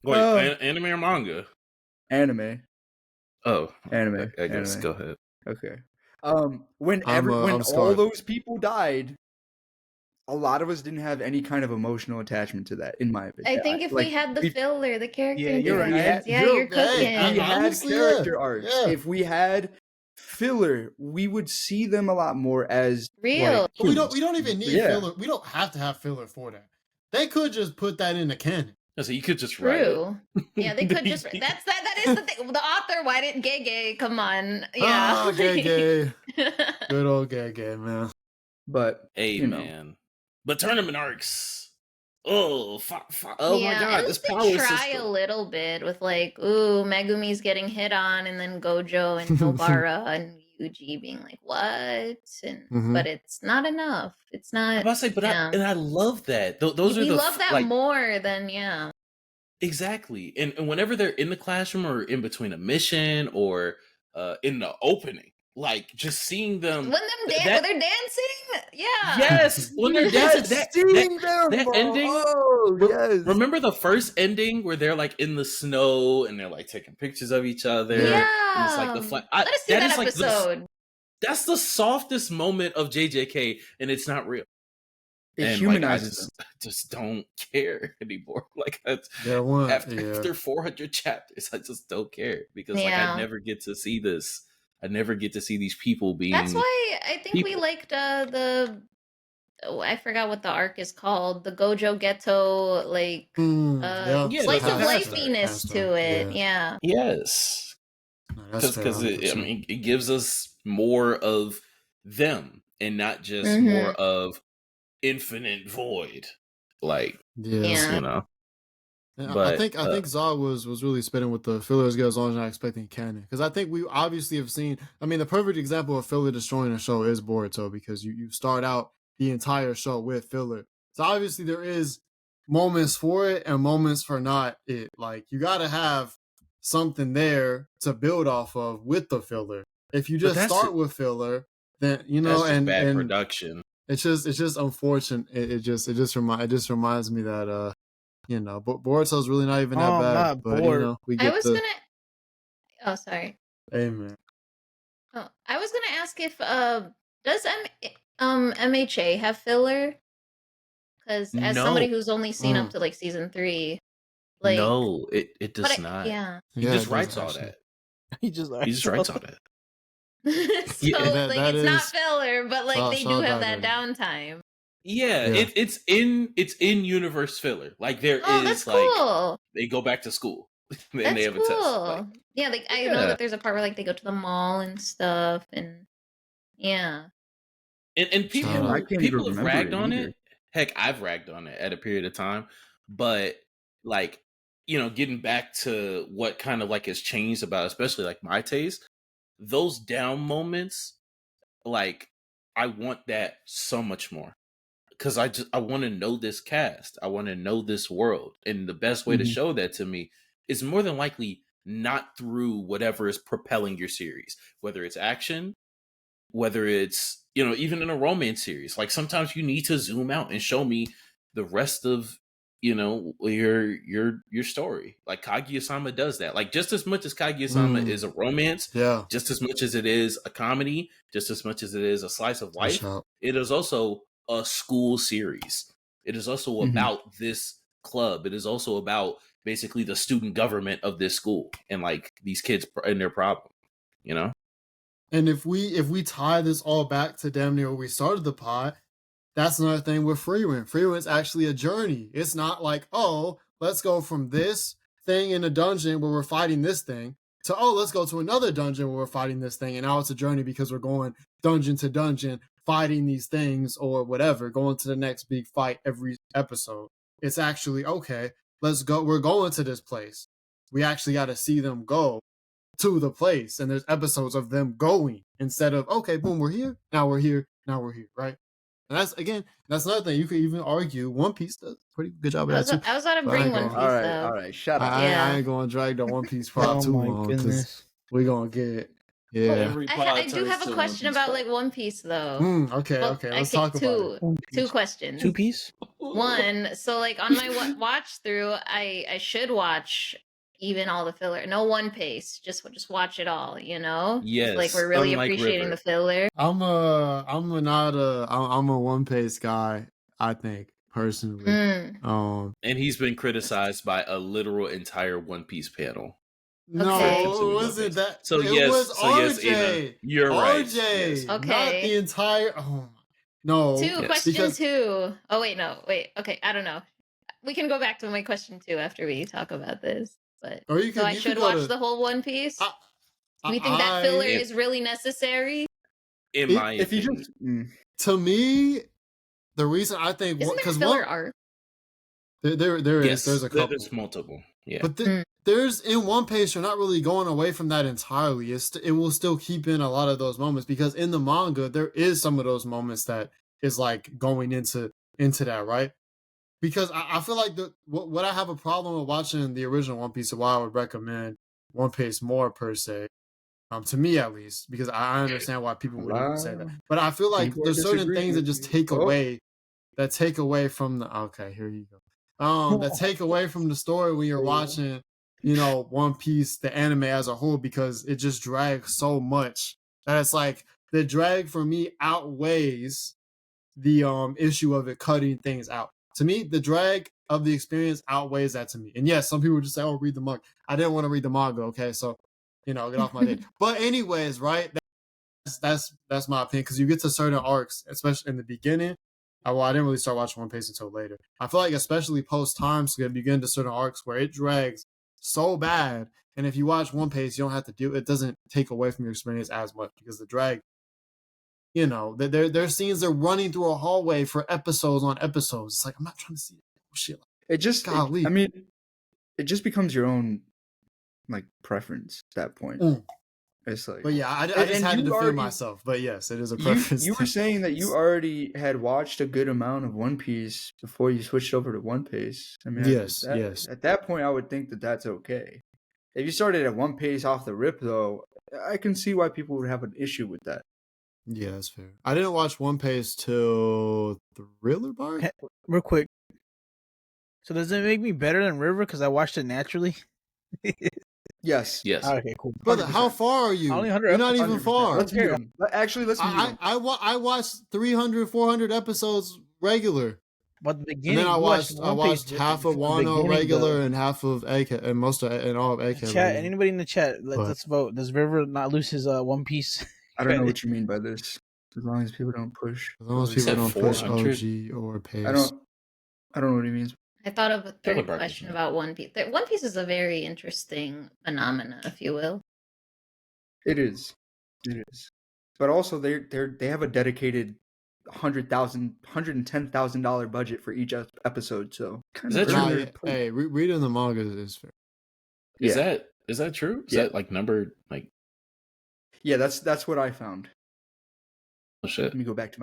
Wait, Oh. anime or manga? anime, Oh, anime, I guess. anime. Go ahead. Okay. When I'm all scarred. those people died, a lot of us didn't have any kind of emotional attachment to that, in my opinion. I think if we had the filler, the character Yeah, you're right. development, We yeah, had- you're Hey, cooking. If we had honestly, character yeah. arcs, Yeah. if we had filler, we would see them a lot more as Real. like, But we humans. don't even need Yeah. filler. We don't have to have filler for that. They could just put that in the canon. So you could just write it. True. Yeah, they could just. That is the thing. The author, why didn't Gege? Come on. Yeah. Ah, Gege. Good old Gege, man. But Hey you know. man, but tournament arcs. Oh, oh my god, at this least they power try a system. little bit with like, ooh, Megumi's getting hit on, and then Gojo and Nobara and Yuji being like, what? And Mhm. but it's not enough. It's I'm not. about to say, but yeah. I love that. Those are we the love that like more than yeah. exactly. And whenever they're in the classroom or in between a mission or in the opening, like just seeing them. When they're dancing, yeah. Yes, when they're dancing, that ending. Oh, yes. Remember the first ending where they're like in the snow and they're like taking pictures of each other. Yeah. And it's like the Let us see that is, like, episode. that's the softest moment of JJK, and it's not real. It And humanizes them. I just don't care anymore. Like Yeah, one. after 400 chapters, I just don't care because like Yeah. I never get to see this. I never get to see these people being. That's why I think we people. liked I forgot what the arc is called. The Gojo Ghetto, like Yeah, slice the of past lifeiness to it. Yeah. Yes, because it gives us more of them and not just Mhm. more of infinite void. Like Yeah. you know. Yeah, But, I think Zod was really spitting with the filler as good as long as you're not expecting canon. Because I think we obviously have seen. I mean, the perfect example of filler destroying a show is Boruto, because you start out the entire show with filler. So obviously there is moments for it and moments for not it. Like you got to have something there to build off of with the filler. If you just start with filler, then you know, that's just bad and production. it's just unfortunate. It just reminds me that you know, but Boruto's really not even that bad. Not but bored. you know, we I get was the gonna. Oh, sorry. amen. Oh, I was gonna ask if does MHA have filler? Because as somebody No. who's only seen up to like season 3, Like, No, it but does not. yeah. He Yeah, just it does writes all actually. that. He just He just writes all that. So Yeah. That- like that it's not is- filler, but like so- they so do that have that is. downtime. Yeah, Yeah. it's in universe filler. Like there Oh, is that's like cool. they go back to school and That's they have cool. a test. Like, Yeah, like I know yeah. that there's a part where like they go to the mall and stuff, and yeah. And Shout Damn, out. I can't people even have remember ragged it on either. it. Heck, I've ragged on it at a period of time. But like, getting back to what kind of like has changed about especially like my taste, those down moments, like I want that so much more. Because I want to know this cast. I want to know this world. And the best way to Mhm. show that to me is more than likely not through whatever is propelling your series, whether it's action, whether it's even in a romance series. Like sometimes you need to zoom out and show me the rest of your story. Like Kaguya-sama does that. Like just as much as Kaguya-sama is a romance, Yeah. just as much as it is a comedy, just as much as it is a slice of life, Shout out. it is also a school series. It is also Mhm. about this club. It is also about basically the student government of this school and like these kids and their problem. And if we tie this all back to damn near where we started the pod, that's another thing with Frieren. Frieren's actually a journey. It's not like, oh, let's go from this thing in a dungeon where we're fighting this thing to, oh, let's go to another dungeon where we're fighting this thing. And now it's a journey because we're going dungeon to dungeon, fighting these things or whatever, going to the next big fight every episode. It's actually, okay, let's go. We're going to this place. We actually got to see them go to the place. And there's episodes of them going instead of, okay, boom, we're here. Now we're here. Now we're here. Right. And that's another thing. You could even argue One Piece does a pretty good job of I that was, too. I was about to But I bring ain't One gonna- Piece All though. right, shut up. I Yeah. ain't gonna drag the One Piece prop Oh too my long because goodness. we gonna get Well, yeah. Every pod I do turns have to a a question One Piece about pod. like One Piece though. Okay, Well, okay. Let's talk about it. One two Piece. questions. 2 Piece? One, so like on my watch through, I should watch even all the filler. No One Piece, just watch it all. Yes, like we're really unlike appreciating River. the filler. I'm a One Piece guy. I think personally. Mm. And he's been criticized by a literal entire One Piece panel. No, Okay. it wasn't that. So it yes, was so yes, RJ. Ina, you're right. RJ, Yes. not Okay. the entire. Oh no. Two, Yes. question Because- two. Oh wait, no, wait. Okay, I don't know. We can go back to my question two after we talk about this. But Or you so could- I you should could go watch to- the whole One Piece. I- Do we think that filler I- is really necessary? In my If you opinion. just To me, the reason I think Isn't there because filler art? there is Yes, there's a couple, there's multiple. Yeah. but Mm. there's in One Piece you're not really going away from that entirely. It will still keep in a lot of those moments because in the manga there is some of those moments that is like going into that, right? Because I feel like what I have a problem with watching the original One Piece, and why I would recommend One Piece more per se, to me at least, because I understand why people would even say that. Wow. But I feel like People are there's certain disagreeing things that with just you. take Oh. away from the okay, here you go. That take away from the story when you're watching, One Piece, the anime as a whole, because it just drags so much that it's like the drag for me outweighs the issue of it cutting things out. To me, the drag of the experience outweighs that to me. And yes, some people just say, "Oh, read the manga." I didn't want to read the manga, okay? So, get off my dick. But anyways, right? That's my opinion because you get to certain arcs, especially in the beginning. Well, I didn't really start watching One Piece until later. I feel like especially post time skip, you get into certain arcs where it drags so bad. And if you watch One Piece, you don't have to do it. Doesn't take away from your experience as much because the drag. There's scenes they're running through a hallway for episodes on episodes. It's like I'm not trying to see shit. it just Golly. it just becomes your own like preference at that point. Mm. It's like, But yeah, I just And had to you defend already- myself. But yes, it is a you, preference. you were thing. saying that you already had watched a good amount of One Piece before you switched over to One Piece. I mean, Yes, yes. At that point, I would think that that's okay. If you started at One Piece off the rip, though, I can see why people would have an issue with that. Yeah, that's fair. I didn't watch One Piece till Thriller Bark. Real quick. So does it make me better than River because I watched it naturally? Yes. Yes. Okay, cool. Brother, how far are you? Only 100 You're not even 100%. far. Let's mute him. Actually, let's mute him. I watched 300, 400 episodes regular. But the And beginning, then I you watched One Piece half of from the Wano beginning, regular though. and half of AK and most of and all of AK Chat, regular. anybody in the chat, But- let's vote. Does River not lose his One Piece? I don't know credit? what you mean by this. As long as people don't push. As long as OG. people said don't push 400. OG or pace. I don't know what he means. I thought of a Tell the third Barkers, question man. about One Piece. One Piece is a very interesting phenomena, if you will. It is. It is. But also they have a dedicated $110,000 budget for each episode, so Is that Nah, true? yeah, hey, reading the manga is fair. Is Yeah. that true? Is Yeah. that like number like Yeah, that's what I found. oh shit? Let me go back to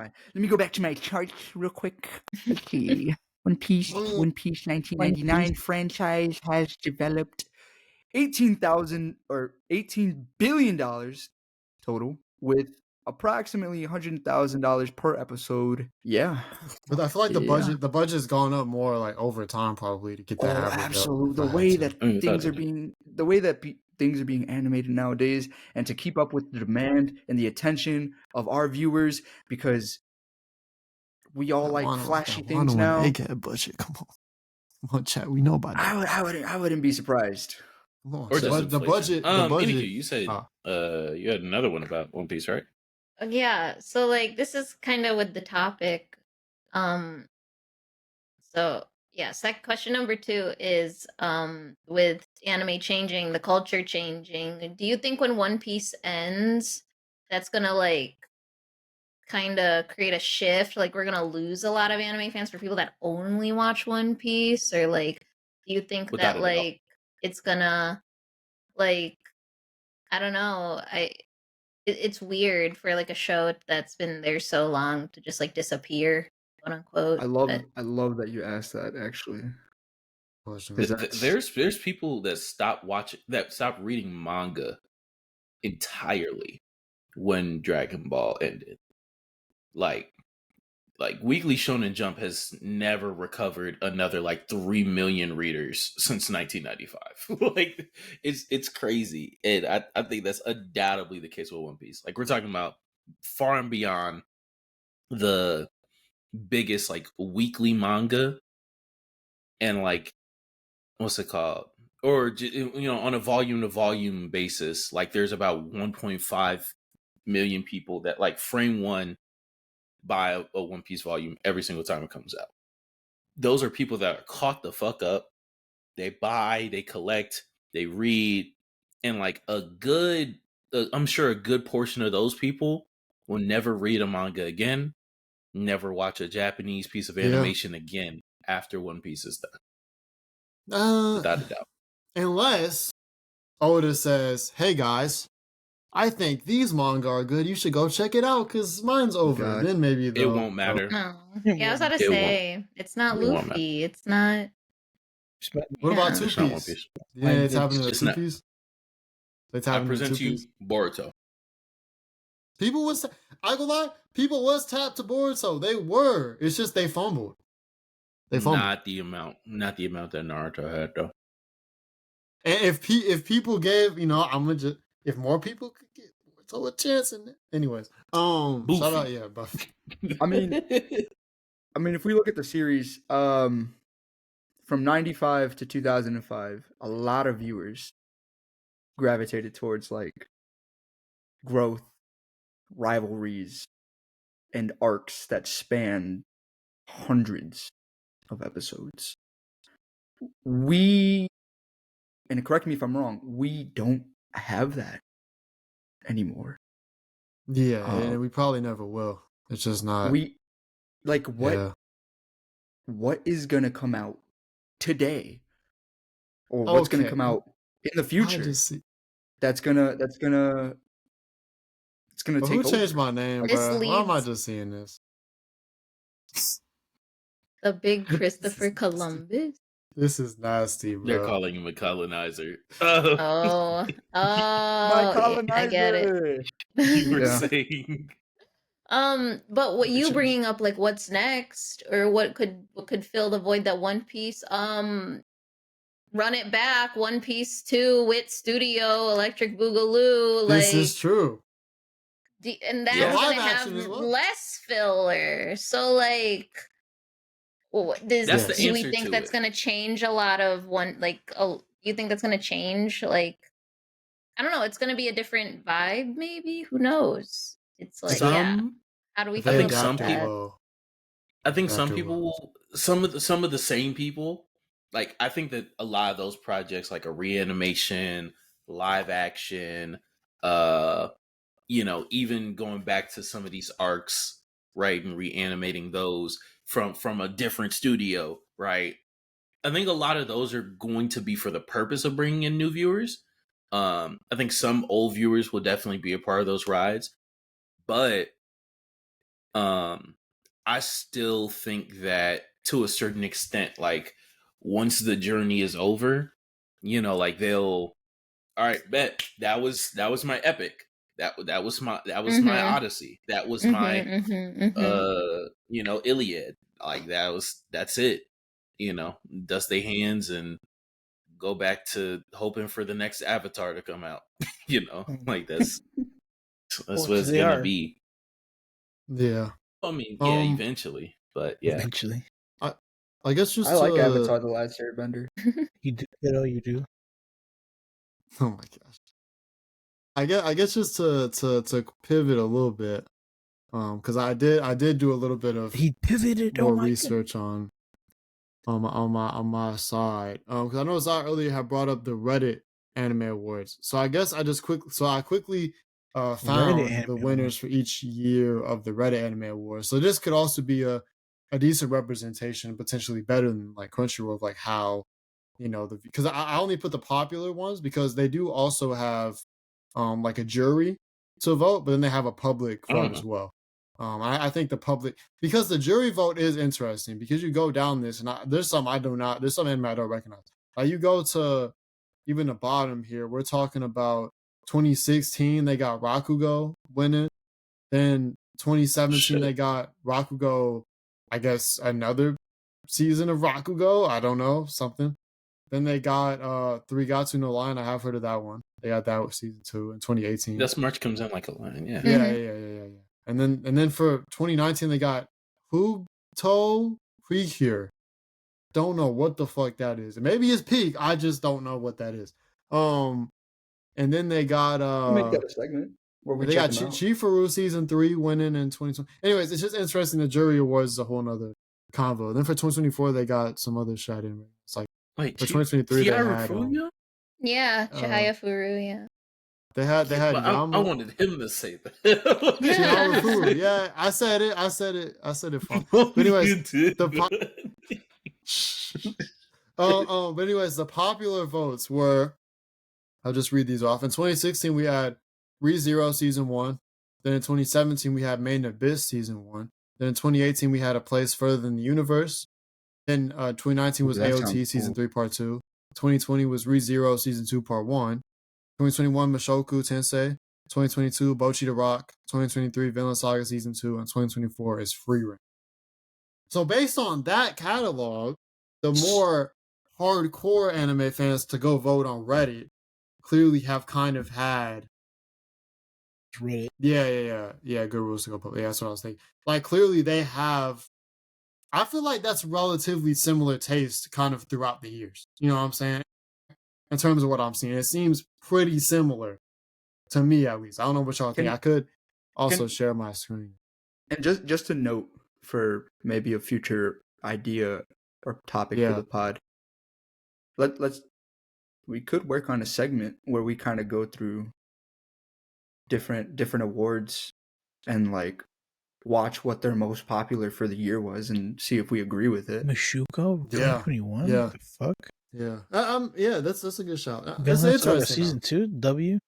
my charts real quick. Let's see. One Piece 1999 franchise has developed $18 billion total with approximately $100,000 per episode. Yeah. But I feel like Yeah. the budget's gone up more like over time probably to get the average up. Absolutely. if The I had way to. that I mean, things without are it. things are being animated nowadays, and to keep up with the demand and the attention of our viewers, because we all like flashy things now. AK budget, come on, chat. We know about that. I wouldn't be surprised. Come on, Or so just the inflation. budget. NEEEED, you said Ah. you had another one about One Piece, right? Yeah, so like this is kind of with the topic. So yeah, question number 2 is with anime changing, the culture changing, do you think when One Piece ends, that's gonna like kind of create a shift? Like we're gonna lose a lot of anime fans for people that only watch One Piece, or like do you think Without that a doubt. like it's gonna like I don't know, it's weird for like a show that's been there so long to just like disappear, quote unquote. I love that you asked that, actually. Question. There's people that stop reading manga entirely when Dragon Ball ended. Like Weekly Shonen Jump has never recovered another like 3 million readers since 1995. Like it's crazy, and I think that's undoubtedly the case with One Piece. Like we're talking about far and beyond the biggest like weekly manga, and like what's it called, or on a volume to volume basis. Like there's about 1.5 million people that like frame one buy a One Piece volume every single time it comes out. Those are people that are caught the fuck up. They buy, they collect, they read, and like I'm sure a good portion of those people will never read a manga again, never watch a Japanese piece of animation again after One Piece is done. Without a doubt. Unless Oda says, "Hey guys, I think these manga are good. You should go check it out because mine's over." God. Then maybe It won't matter. No. It Yeah, I was about to It won't. say it's not It won't Luffy. It's not. What about Yeah. Two It's not One Piece? Piece. Yeah, it's happening to It's Two not. Piece. It's I happening to present Two to you Piece. Boruto. People was I gonna lie, people was tapped to Boruto. They were. It's just they fumbled. They fumbled. Not the amount that Naruto had though. And if people gave, I'm gonna just if more people could get Boruto a chance in it. Anyways, Boofy. shout out, Buffy. I mean, if we look at the series, from 95 to 2005, a lot of viewers gravitated towards like growth, rivalries, and arcs that span hundreds of episodes. And correct me if I'm wrong, we don't have that anymore. Yeah, and we probably never will. It's just not. What is gonna come out today, or what's gonna come out in the future? That's gonna take who over. changed my name, bro? Why am I just seeing this? The big Christopher Columbus. This is nasty, bro. They're calling him a colonizer. Oh, My colonizer. I get it. You were Yeah. saying. But what you bringing up, like what's next, or what could fill the void that One Piece, run it back, One Piece 2, Wit Studio, Electric Boogaloo, This is true. and that's Yeah. gonna Live have action as well. less filler. So like, Well, That's the do we answer think to that's it. going to change a lot of you think that's going to change? Like, I don't know. It's going to be a different vibe, maybe. Who knows? It's like, yeah. Some, How do we They feel think about some adapted that? well. I think some Adapted people well. will. Some of the same people. Like I think that a lot of those projects, like a reanimation, live action, uh, even going back to some of these arcs, right, and reanimating those from a different studio, right. I think a lot of those are going to be for the purpose of bringing in new viewers. I think some old viewers will definitely be a part of those rides, but um, I still think that to a certain extent, like once the journey is over, like they'll, all right, bet that was my epic. That was my Mm-hmm. Odyssey. That was my Mm-hmm. Mm-hmm. Mm-hmm. Iliad. Like that's it. Dust their hands and go back to hoping for the next Avatar to come out. Like that's Well, what 'cause it's they gonna are be. Yeah. I mean, yeah, Um. eventually, but yeah. eventually. I guess just I like to. Avatar: The Last Airbender. You do, kiddo, you do. Oh my gosh. I guess just to pivot a little bit. Because I did do a little bit of He pivoted. more Oh my god. research on my side. Because I know Zai earlier had brought up the Reddit Anime Awards. So I guess I quickly Reddit found Anime the winners for each year of the Reddit Anime Awards. So this could also be a decent representation, potentially better than like Crunchyroll, of like how because I only put the popular ones because they do also have like a jury to vote, but then they have a public vote as well. I think the public, because the jury vote is interesting because you go down this and there's some anime I don't recognize. Like you go to even the bottom here, we're talking about 2016 they got Rakugo winning, then 2017 Shit. they got Rakugo, I guess another season of Rakugo, I don't know, something. Then they got Three no Line. I have heard of that one. They got that with season 2 in 2018. That's March comes in like a line, yeah. Yeah. And then for 2019 they got Huto Precure. Don't know what the fuck that is. Maybe it's peak. I just don't know what that is. And then they got Make that a segment where we they check got them out. Chifaru season 3 winning in 2020. Anyways, it's just interesting. The jury awards is a whole nother convo. Then for 2024 they got some other shit in. It's like Wait, for 2023 they Chiharu had Furuya? Yeah, Chihaya Furu, yeah. they had But I Yama. wanted him to say that. Chiharu Furu. Yeah, I said it fine. But anyways, You did. but anyways, the popular votes were, I'll just read these off. In 2016, we had ReZero season 1. Then in 2017, we had Main Abyss season 1. Then in 2018, we had A Place Further Than the Universe. Then 2019 was That AOT sounds season cool. 3 part 2. 2020 was ReZero season 2 part 1. 2021 Mushoku Tensei. 2022 Bocchi the Rock. 2023 Villain Saga season 2. And 2024 is Frieren. So based on that catalog, the more hardcore anime fans to go vote on Reddit clearly have kind of had Reddit. good rules to go public. Yeah, that's what I was thinking. Like clearly they have, I feel like that's relatively similar taste kind of throughout the years. You know what I'm saying? In terms of what I'm seeing, it seems pretty similar to me, at least. I don't know what y'all think. I could also share my screen. And just a note for maybe a future idea or topic for the pod. We could work on a segment where we kind of go through different awards and like watch what their most popular for the year was and see if we agree with it. Mishuko 2021. Yeah. What the fuck? Yeah. That's a good shout. That's Villain Saga interesting. season 2 W.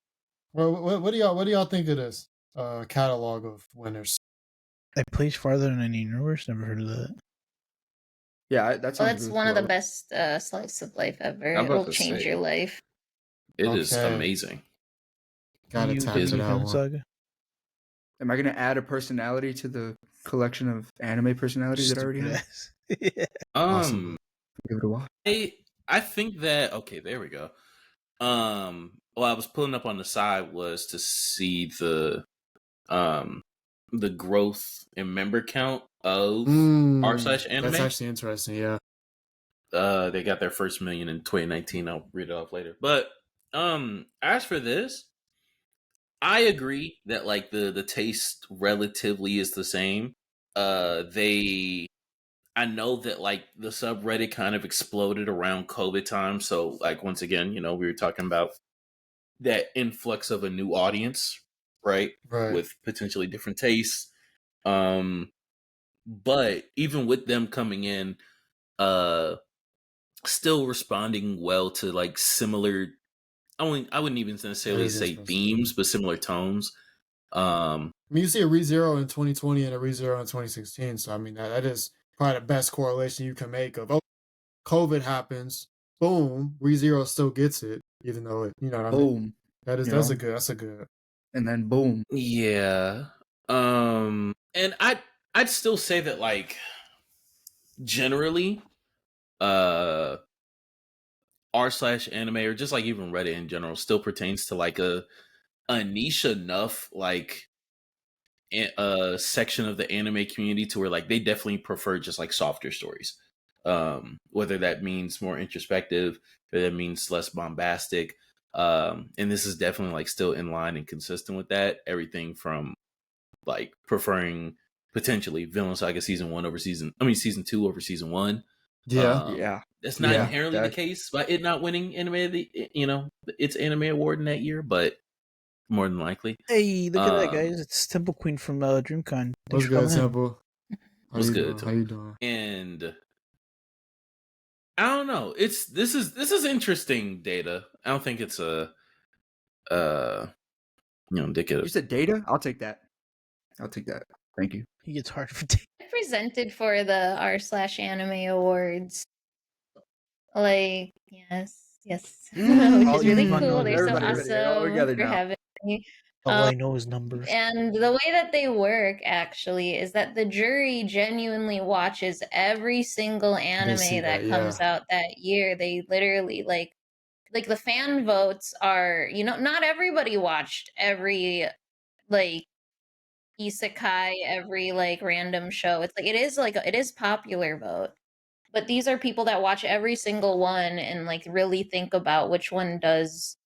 Well, what do y'all think of this catalog of winners? A Place Farther Than the Universe. Never heard of that. Yeah, that sounds Well, that's really one cool. of the best slice of life ever. I'm about It'll to change say. your life. It is Okay. amazing. Gotta You tap did to that Villain one. Saga? Am I going to add a personality to the collection of anime personalities that I already have? Yeah. Awesome. Give it a watch. I think that okay, there we go. What I was pulling up on the side was to see the growth in member count of r/anime. That's actually interesting. Yeah. They got their first million in 2019. I'll read it off later. But as for this, I agree that like the taste relatively is the same. I know that like the subreddit kind of exploded around COVID time. So like once again, we were talking about that influx of a new audience, right? Right. With potentially different tastes. But even with them coming in, still responding well to like similar, I wouldn't even necessarily say themes, but similar tones. I mean, you see a ReZero in 2020 and a ReZero in 2016. So I mean, that is probably the best correlation you can make of, COVID happens, boom, ReZero still gets it, even though it, you know what I mean? Boom. That's a good. And then boom. Yeah. And I'd still say that like generally r/anime or just like even Reddit in general still pertains to like a niche enough like section of the anime community to where like they definitely prefer just like softer stories. Whether that means more introspective, or that means less bombastic. And this is definitely like still in line and consistent with that. Everything from like preferring potentially Villain Saga season 2 over season 1. Yeah. Yeah. That's not Yeah. inherently the case by it not winning its anime award in that year, but more than likely. Hey, look at that, guys! It's Temple Queen from DreamCon. What's good, Temple? What's good? How you doing? And I don't know. This is interesting data. I don't think it's a indicative. You said data? I'll take that. Thank you. He gets hard for Presented for the r/anime awards. Like, yes. Which is really cool. They're so awesome for having me. All I know is numbers. And the way that they work actually is that the jury genuinely watches every single anime that comes out that year. They literally like the fan votes are, not everybody watched every like isekai, every like random show. It's like it is popular vote. But these are people that watch every single one and like really think about which one does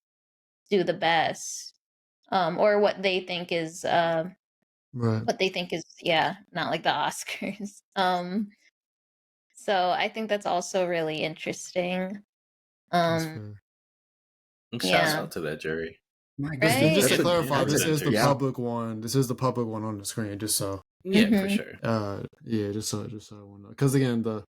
do the best. Or what they think is Right. what they think is not like the Oscars. So I think that's also really interesting. That's Shouts out to that jury. My Right? Just to That's clarify, this is the yeah. public one. This is the public one on the screen, just so. Yeah, Mhm. for sure. Yeah, just so everyone knows. Because again, the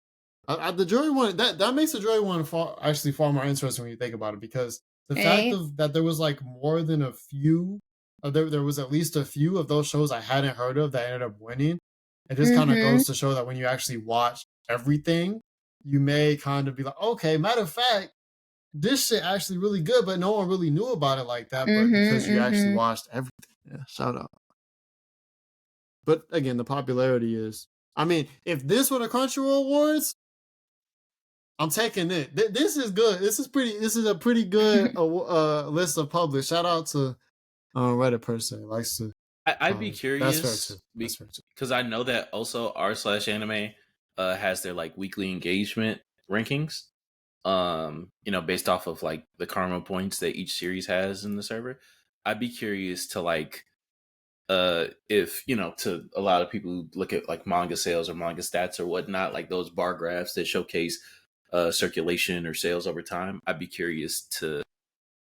jury one that makes the jury one actually far more interesting when you think about it, because the fact of that there was like more than a few, there was at least a few of those shows I hadn't heard of that ended up winning. It just kind of goes to show that when you actually watch everything, you may kind of be like, okay, matter of fact, this shit actually really good, but no one really knew about it like that. But because you actually watched everything, yeah, shout out. But again, the popularity is, I mean, if this were the Crunchyroll Awards, I'm taking it. This is good. This is a pretty good list of published. Shout out to Reddit person likes to. I'd be curious. That's fair too. Because I know that also r/anime has their like weekly engagement rankings. Based off of like the karma points that each series has in the server. I'd be curious to like if to a lot of people who look at like manga sales or manga stats or whatnot, like those bar graphs that showcase circulation or sales over time. I'd be curious to,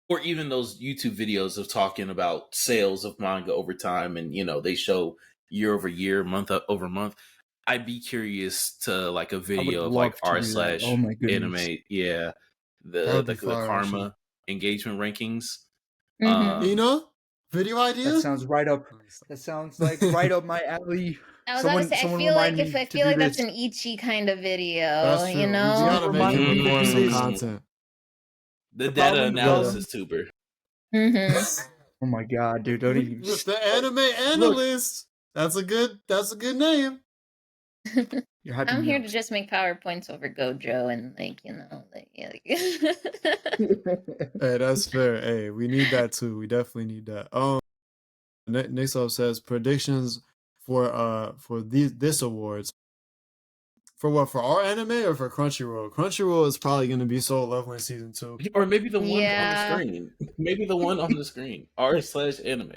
or even those YouTube videos of talking about sales of manga over time, and they show year over year, month over month. I'd be curious to like a video of like r/anime, yeah, the karma engagement rankings. Video idea? That sounds right up. That sounds like right up my alley. I was about to say, I feel like that's an Ichi kind of video. That's true. You know, we gotta make it more some content. The data analysis tuber. Oh my god, dude! Don't even. The anime analyst. That's a good name. I'm here to just make PowerPoints over Gojo and Hey, that's fair. Hey, we need that too. We definitely need that. Next up says predictions for this awards. For what? For our anime or for Crunchyroll? Crunchyroll is probably going to be Solo Leveling season 2. Or maybe the one on the Yeah. screen. Maybe the one on the screen. R/anime.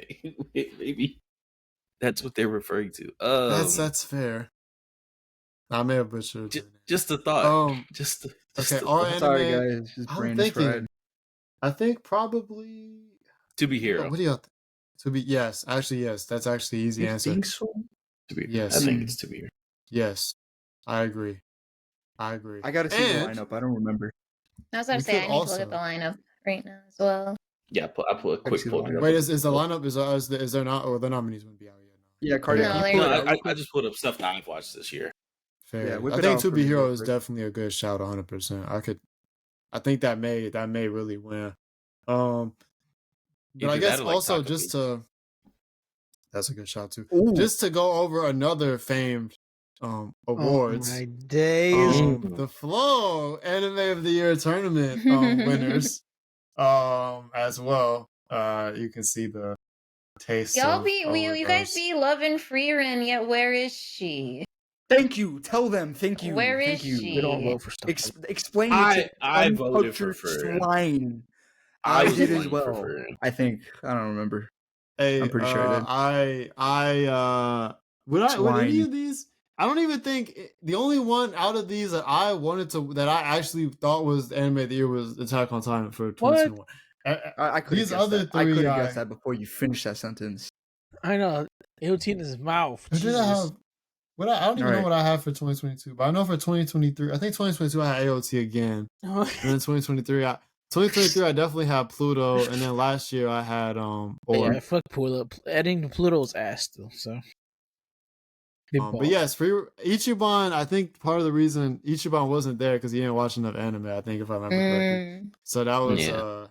Maybe that's what they're referring to. That's fair. I may have butchered. Just a thought. Okay, a our thought. Sorry, anime. guys. His I'm brain is thinking. fried. I think probably To Be Hero. What do you? To be yes, actually yes. That's actually an easy You answer. think so? To Be Yes. I think it's To Be Hero. Yes, I agree. I gotta see the And lineup. I don't remember. I was about we to say could I need to look at the also- lineup right now as well. Yeah, I put a quick see the pull. lineup. Wait, is the lineup is there not, or the nominees wouldn't be out yet? Yeah, No. Kardiac. No, you they're pull it not. out. I just put up stuff that I've watched this year. Fair. Yeah, whip I it think out To for Be me Hero real is quick. definitely a good shout, 100%. I think that may really win. But I Either guess that or, like, also Taco just Beach. to that's a good shout too. Ooh. Just to go over another famed awards. Oh my days. The Flow Anime of the Year tournament winners as well. You can see the taste. You guys be loving Frieren, yet where is she? Thank you. Tell them. Thank you. Where Thank is you. she? We don't vote for stuff. Explain I- it to I voted for uncultured Frieren. swine. I I was did as voting for well. Frieren. I think. I don't remember. Hey, I'm pretty sure I did. Would any Swine. of these? I don't even think the only one out of these that I actually thought was the anime of the year was Attack on Titan for 2021. I could These have other guessed that. I could three have are- guessed that before you finished that sentence. I know. AOT in his mouth. Who did I Jesus. have? I don't even know Alright. what I have for 2022, but I know for 2023, I think 2022 I had AOT again, and then 2023 I definitely had Pluto, and then last year I had Yeah, fuck Pluto. Adding Pluto's ass still. So. Big but balls. yes, Ichiban. I think part of the reason Ichiban wasn't there because he didn't watch enough anime. I think if I remember correctly. So that was Yeah.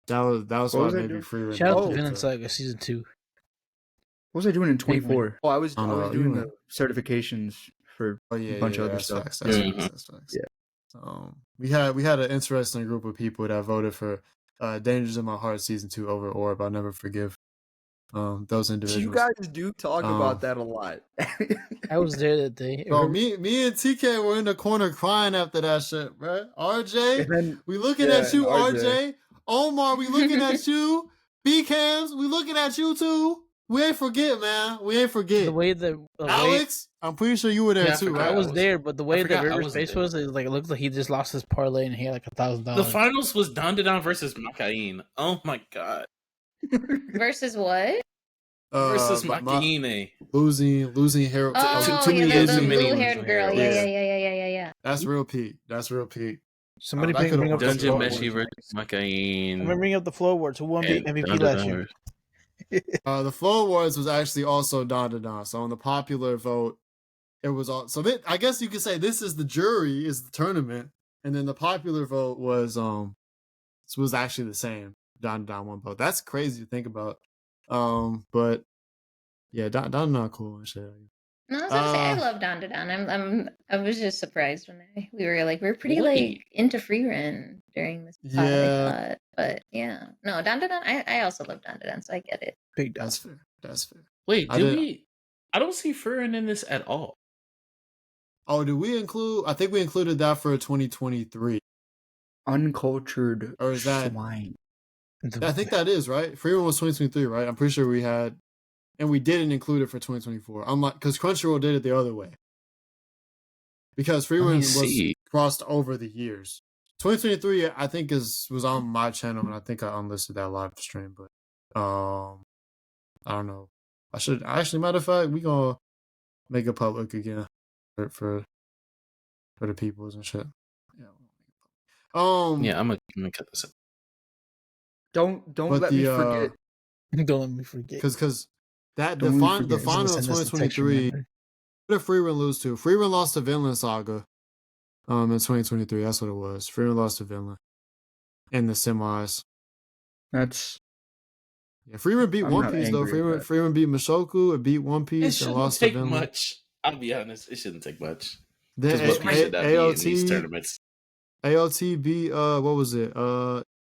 that was What why was I maybe doing? Free. Shout out Oh, to Vinland Saga season 2. What was I doing in Big 24? Oh, I was Oh, no, doing you the certifications for Oh yeah, a bunch of other that's stuff. facts. Mhm. That's facts. Yeah. We had an interesting group of people that voted for Dangers in My Heart season 2 over Orb. I'll never forgive those individuals. You guys do talk Um, about that a lot. I was there that day. Bro, me and TK were in the corner crying after that shit, bro. RJ, And then we looking yeah, at you, and RJ. Omar, we looking at you. B-Cams, we looking at you too. We ain't forget, man. We ain't forget. The way the way, Alex, I'm pretty sure you were there Yeah, I too, forgot. I right? was there, but the way the forgot I River's wasn't face there. was, it looked like he just lost his parlay and he had like $1,000. The finals was Dandadan versus Makain. Oh my god. Versus what? Versus My- Makaine. losing hero. Oh, too many yeah, days the too many blue-haired losing girl. heroes. Yeah. That's real peak. Somebody that bring could've up won. the Dungeon floor Meshi awards. versus Makain. I'm bringing up the floor awards. Who won and MVP last year? The Flow Awards was actually also Don. So on the popular vote, it was all. So I guess you could say this is the jury, is the tournament, and then the popular vote was actually the same. Don one vote. That's crazy to think about. But yeah, Don cool and shit. No, I was gonna say I love Dandadan. I was just surprised when we were pretty Wait. like into Frieren during this pod, Yeah. I thought. But yeah. No, Dandadan, I also love Dandadan, so I get it. Big That's dog. fair. That's fair. Wait, I did did- we? I don't see Frieren in this at all. Oh, did we include? I think we included that for 2023. Uncultured Or is that- swine. I think that is right. Freeman was 2023, right? I'm pretty sure we had, and we didn't include it for 2024. I'm like, because Crunchyroll did it the other way. Because Freeman was see. crossed over the years. 2023, I think was on my channel, and I think I unlisted that live stream. But I don't know. I should actually, matter of fact, we gonna make it public again for the peoples and shit. Yeah. Yeah, I'm gonna cut this up. Don't But let me forget. Don't let me forget. because that the Don't we final forget. of Send us a text 2023. reminder. What did Frieren lose to? Frieren lost to Vinland Saga. In 2023, that's what it was. Frieren lost to Vinland in the semis. That's Yeah, Frieren beat I'm One not Piece though. angry at that. Frieren beat Mushoku. It beat One It Piece and shouldn't lost to take Vinland. much. I'll be honest. It shouldn't take much. Then Because what should that be in these AOT tournaments? AOT beat what was it?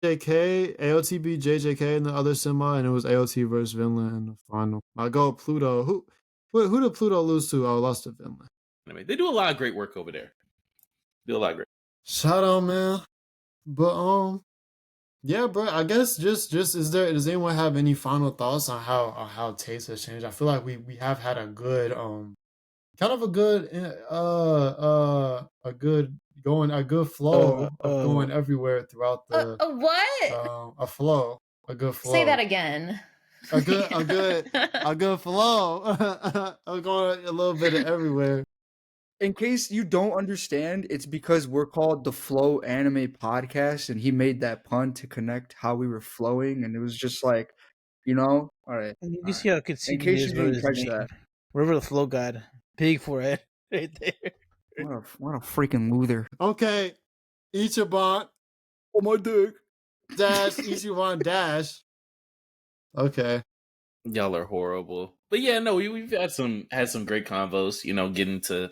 JK AOT beat JJK in the other semi, and it was AOT versus Vinland in the final. I go Pluto. Who Who did Pluto lose to? Lost to Finland. Anyway, they do a lot of great work over there. Do a lot of great. Shout out, man. But yeah, bro. I guess just does anyone have any final thoughts on how taste has changed? I feel like we have had a good kind of a good a good flow of going everywhere throughout the what? a flow. A good flow. Say that again. A good flow. I'm going a little bit of everywhere. In case you don't understand, it's because we're called the Flow Anime Podcast, and he made that pun to connect how we were flowing, and it was just like, all right. You can see how In case you didn't catch that, River the Flow God, big forehead, right there. What a freaking loser. Okay, Ichiban. Oh my dick. Dash Ichiban dash. Okay. Y'all are horrible. But yeah, no, we've had some great convos, getting to a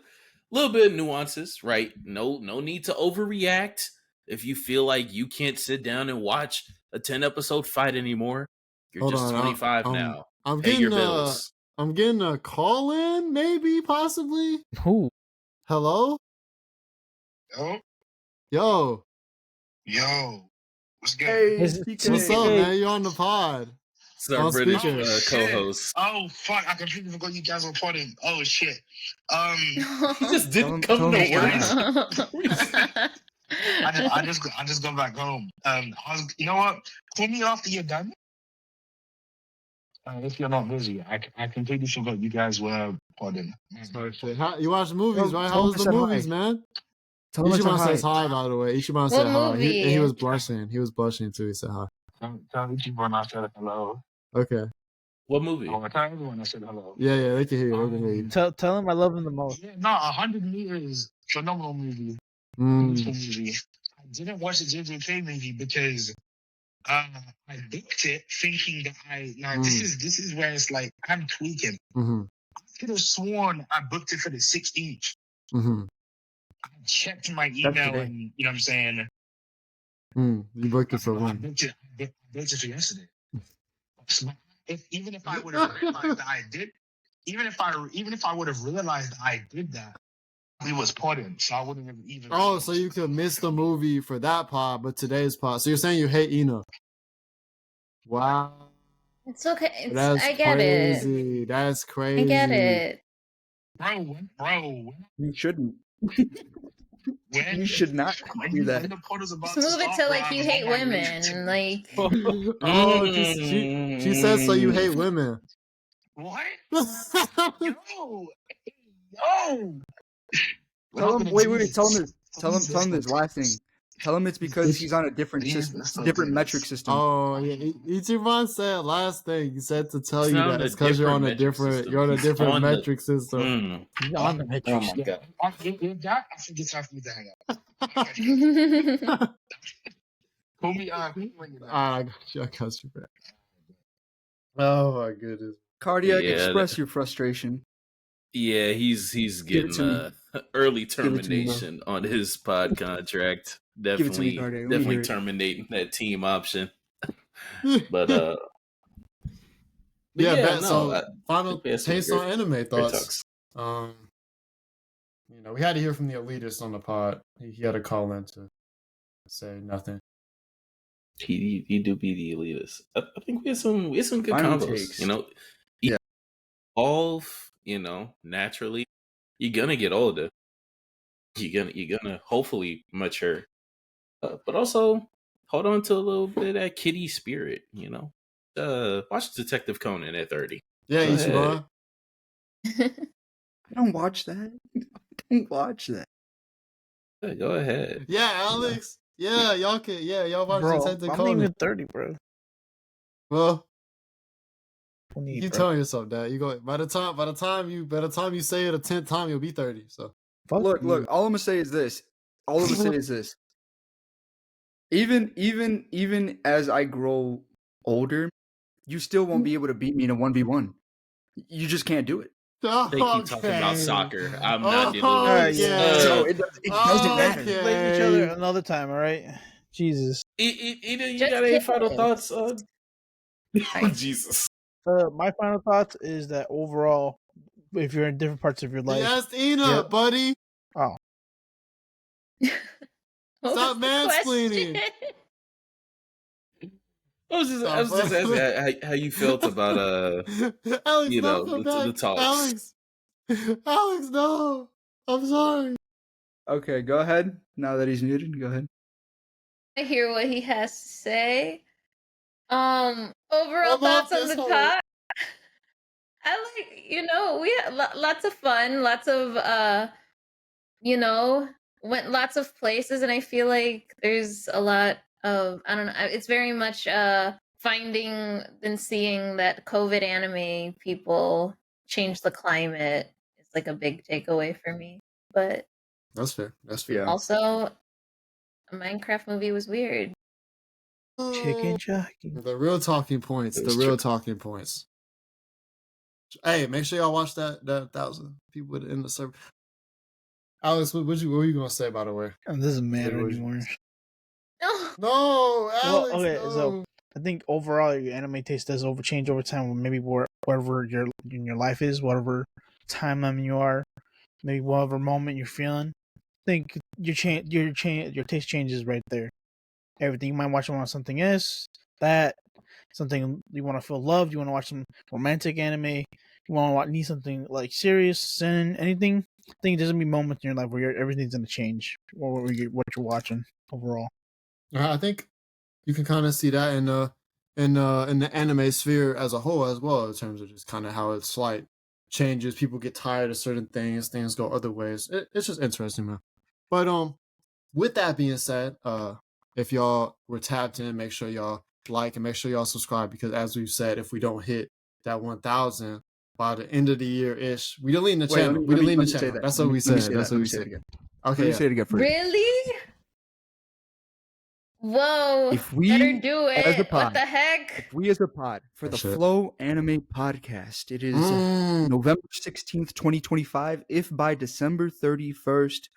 little bit of nuances, right? No need to overreact. If you feel like you can't sit down and watch a 10-episode fight anymore, you're just 25 now. I'm Pay your bills. I'm getting a call in, maybe, possibly. Who? Hello? Yo. What's good? Hey, What's up, man? You're on the pod. It's our British co-host. Oh fuck! I completely forgot you guys were potting. Oh shit! He just didn't come to work. I just got back home. You know what? Call me after you're done. If you're not busy, I completely forgot you guys were potting. You watch the movies, right? How was the movies, man? Ichiban says hi, by the way. Ichiban said hi. He was blushing. He was blushing too. He said hi. Tell Ichiban I said hello. Okay. What movie? Oh, tell everyone I said hello. Yeah, they can hear you. They can hear you. Tell him I love him the most. Yeah, no, 100 meters, phenomenal movie. Beautiful movie. I didn't watch the JJK movie because I booked it thinking that this is where it's like I'm tweaking. I could have sworn I booked it for the 6th each. I checked my email and you know what I'm saying. You booked it for I when? booked it for yesterday. Even if I would have realized that I did, even if I would have realized that I did that, we was potting, so I wouldn't have even. Oh, so you could miss the movie for that pod, but today's pod. So you're saying you hate Ina? Wow. It's okay. I get crazy. It. That's crazy. I get it. Bro. You shouldn't. You should not do that. Just move it to like you hate women, like. Oh, she says so. You hate women. What? Yo. Tell him. Wait. Tell him this last thing. Tell him it's because he's on a different metric system. Oh yeah, Ichiban said last thing. He said to tell you that it's because you're on a different metric system. He's on the metric system. I think it's time for me to hang up. Call me I got you back. Oh my goodness. Kardiac, express your frustration. Yeah, he's getting early termination on his pod contract. Definitely terminating that team option. But final taste on anime thoughts. We had to hear from the elitist on the pod. He had to call in to say nothing. He do be the elitist. I think we had some good combos. Evolve. Naturally, you're gonna get older. You're gonna hopefully mature. But also hold on to a little bit of that kiddie spirit, Watch Detective Conan at 30. Yeah, Ichiban. I don't watch that. Yeah, go ahead. Yeah, Alex. Yeah, y'all can. Yeah, y'all watch Detective Conan. I'm not even 30, bro. Well, you telling yourself that you go by the time you say it a 10th time, you'll be 30. So look. All I'm gonna say is this. Even as I grow older, you still won't be able to beat me in a 1v1. You just can't do it. They keep talking about soccer. I'm not dealing with this. So it doesn't matter. Blame each other another time, all right? Jesus. Either you got any final thoughts? Jesus. My final thoughts is that overall, if you're in different parts of your He life. asked Ina, Yep. buddy. Oh, What Stop was the mansplaining. question? I was just asking how you felt about Alex, you no, know, come the back. talks. Alex, no. I'm sorry. Okay, go ahead. Now that he's muted, go ahead. I hear what he has to say. Overall I love thoughts on this the whole- talk. I like, we had lots of fun, lots of went lots of places, and I feel like there's a lot of, I don't know, it's very much finding and seeing that COVID anime people change the climate is like a big takeaway for me. But That's fair. That's fair. Yeah. also, a Minecraft movie was weird. chicken jockey. The real talking points. It The was real true. talking points. Hey, make sure y'all watch that 1,000 people in the server. Alex, what were you gonna say, by the way? It doesn't matter what you- anymore. No, No, Alex. Well, okay, no. so I think overall your anime taste does change over time. Maybe wherever your in your life is, whatever timeline you are, maybe whatever moment you're feeling. I think your taste changes right there. Everything you might watch something else, that something you want to feel loved. You want to watch some romantic anime. You want to need something like serious, sin, anything. I think there's gonna be moments in your life where everything's gonna change, or what you're watching overall. I think you can kind of see that in the anime sphere as a whole as well, in terms of just kind of how it's like changes. People get tired of certain things go other ways. It's just interesting, man. But with that being said, if y'all were tapped in, make sure y'all like and make sure y'all subscribe, because as we've said, if we don't hit that 1,000 by the end of the year ish, we deleting the channel. We deleting the channel. That's what we said. That's what we said. again. Okay, Let me yeah. say it again first. really? Whoa! If we, better do as a it. pod, What the heck? If we as a pod, for the Shit. Flow Anime Podcast, it is Mm. November 16th, 2025. If by December 31st,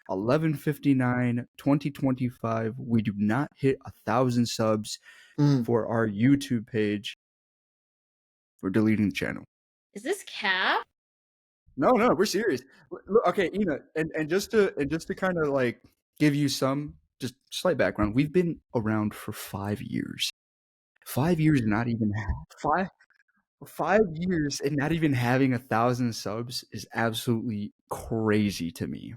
11/59, 2025, we do not hit 1,000 subs Mm. for our YouTube page, we're deleting the channel. Is this cap? No, we're serious. Look, okay, Ina, and just to kind of like give you some just slight background, we've been around for 5 years. 5 years, not even 5 years, and not even having 1,000 subs is absolutely crazy to me.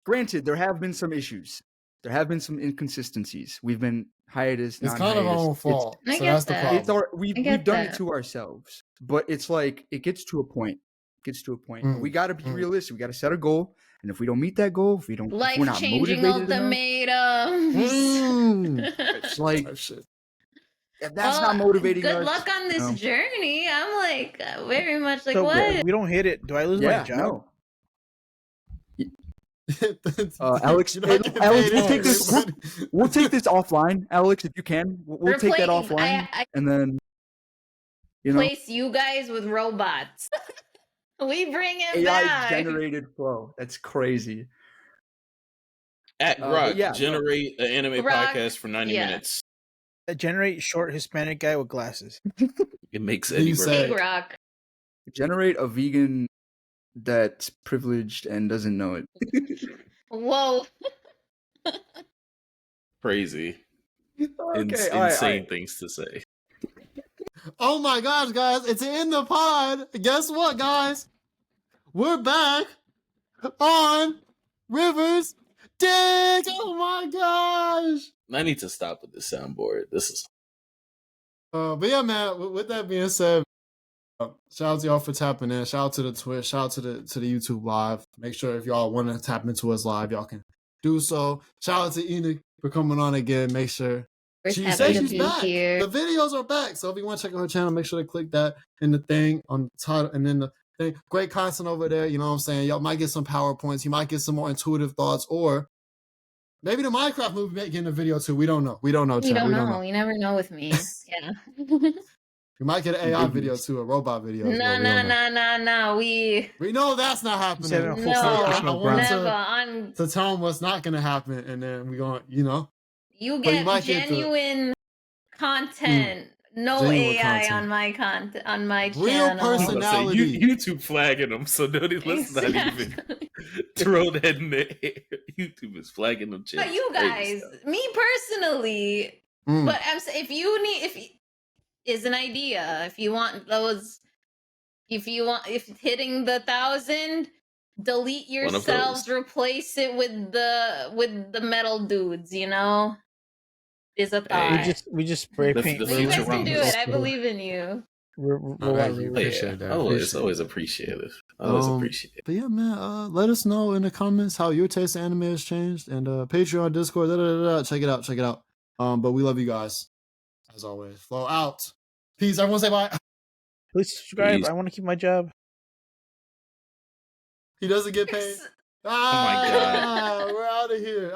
Granted, there have been some issues. There have been some inconsistencies. We've been hiatus. It's kind of our own fault. I So get that's the that. problem. It's our, we've get done that. it to ourselves, but it's like it gets to a point. And we got to be realistic. We got to set a goal, and if we don't meet that goal, if we're not Life-changing motivated enough, ultimatums. it's like Type shit. if that's Well, not motivating good us, luck on this no. journey. I'm like very much like So what? if we don't hit it, do I lose my Yeah, job? no. Alex, You're not getting Alex, paid we'll take either. this. We'll take this offline, Alex, if you can. We'll take that offline, I and then place you guys with robots. We bring him AI back. generated flow. That's crazy. At but Rock, yeah, no. generate an anime Rock, podcast for 90 yeah. minutes. Generate short Hispanic guy with glasses. It makes You Eddie said- Murphy. Big Rock. Generate a vegan that's privileged and doesn't know it. Whoa. Crazy. Okay, all right, Insane things to say. Oh my gosh, guys, it's in the pod. Guess what, guys? We're back on Rivers Dig. Oh my gosh. I need to stop with this soundboard. This is But yeah, man, with that being said, shout out to y'all for tapping in. Shout out to the Twitch. Shout out to the YouTube live. Make sure if y'all want to tap into us live, y'all can do so. Shout out to Ina for coming on again. Make sure We're she happy says to she's be back. here. The videos are back. So if you want to check out her channel, make sure to click that in the thing on the title and then the thing. Great content over there. You know what I'm saying? Y'all might get some PowerPoints. You might get some more intuitive thoughts, or maybe the Minecraft movie may get in a video too. We don't know. We don't know. You Chat. don't We know. don't know. You never know with me. Yeah. We might get an AI video too, a robot video. as well. We don't know. No. We know that's not happening. Instead of a full No, professional I want grind. never. On to tell them what's not going to happen, and then we going, you know. you But you get might get the- genuine content. No Genuine AI content. on my on my Real channel. I'm about to say, personality. YouTube flagging them, so let's not even Exactly. throw that in the air. YouTube is flagging them. But you guys, me personally, but if you need, is an idea. If you want those, if hitting the 1,000, delete One of yourselves, replace it with the metal dudes. You know, is a thought. We just spray The paint. f- But you guys future can do promise. it. I believe in you. Thank you. Oh Appreciate yeah, that. always Appreciate that. appreciative. Always appreciative. But yeah, man, let us know in the comments how your taste in anime has changed, and Patreon, Discord, check it out. But we love you guys as always. Flow out. Peace. Everyone say bye. Please subscribe. Peace. I want to keep my job. He doesn't get paid. Oh my God. We're out of here.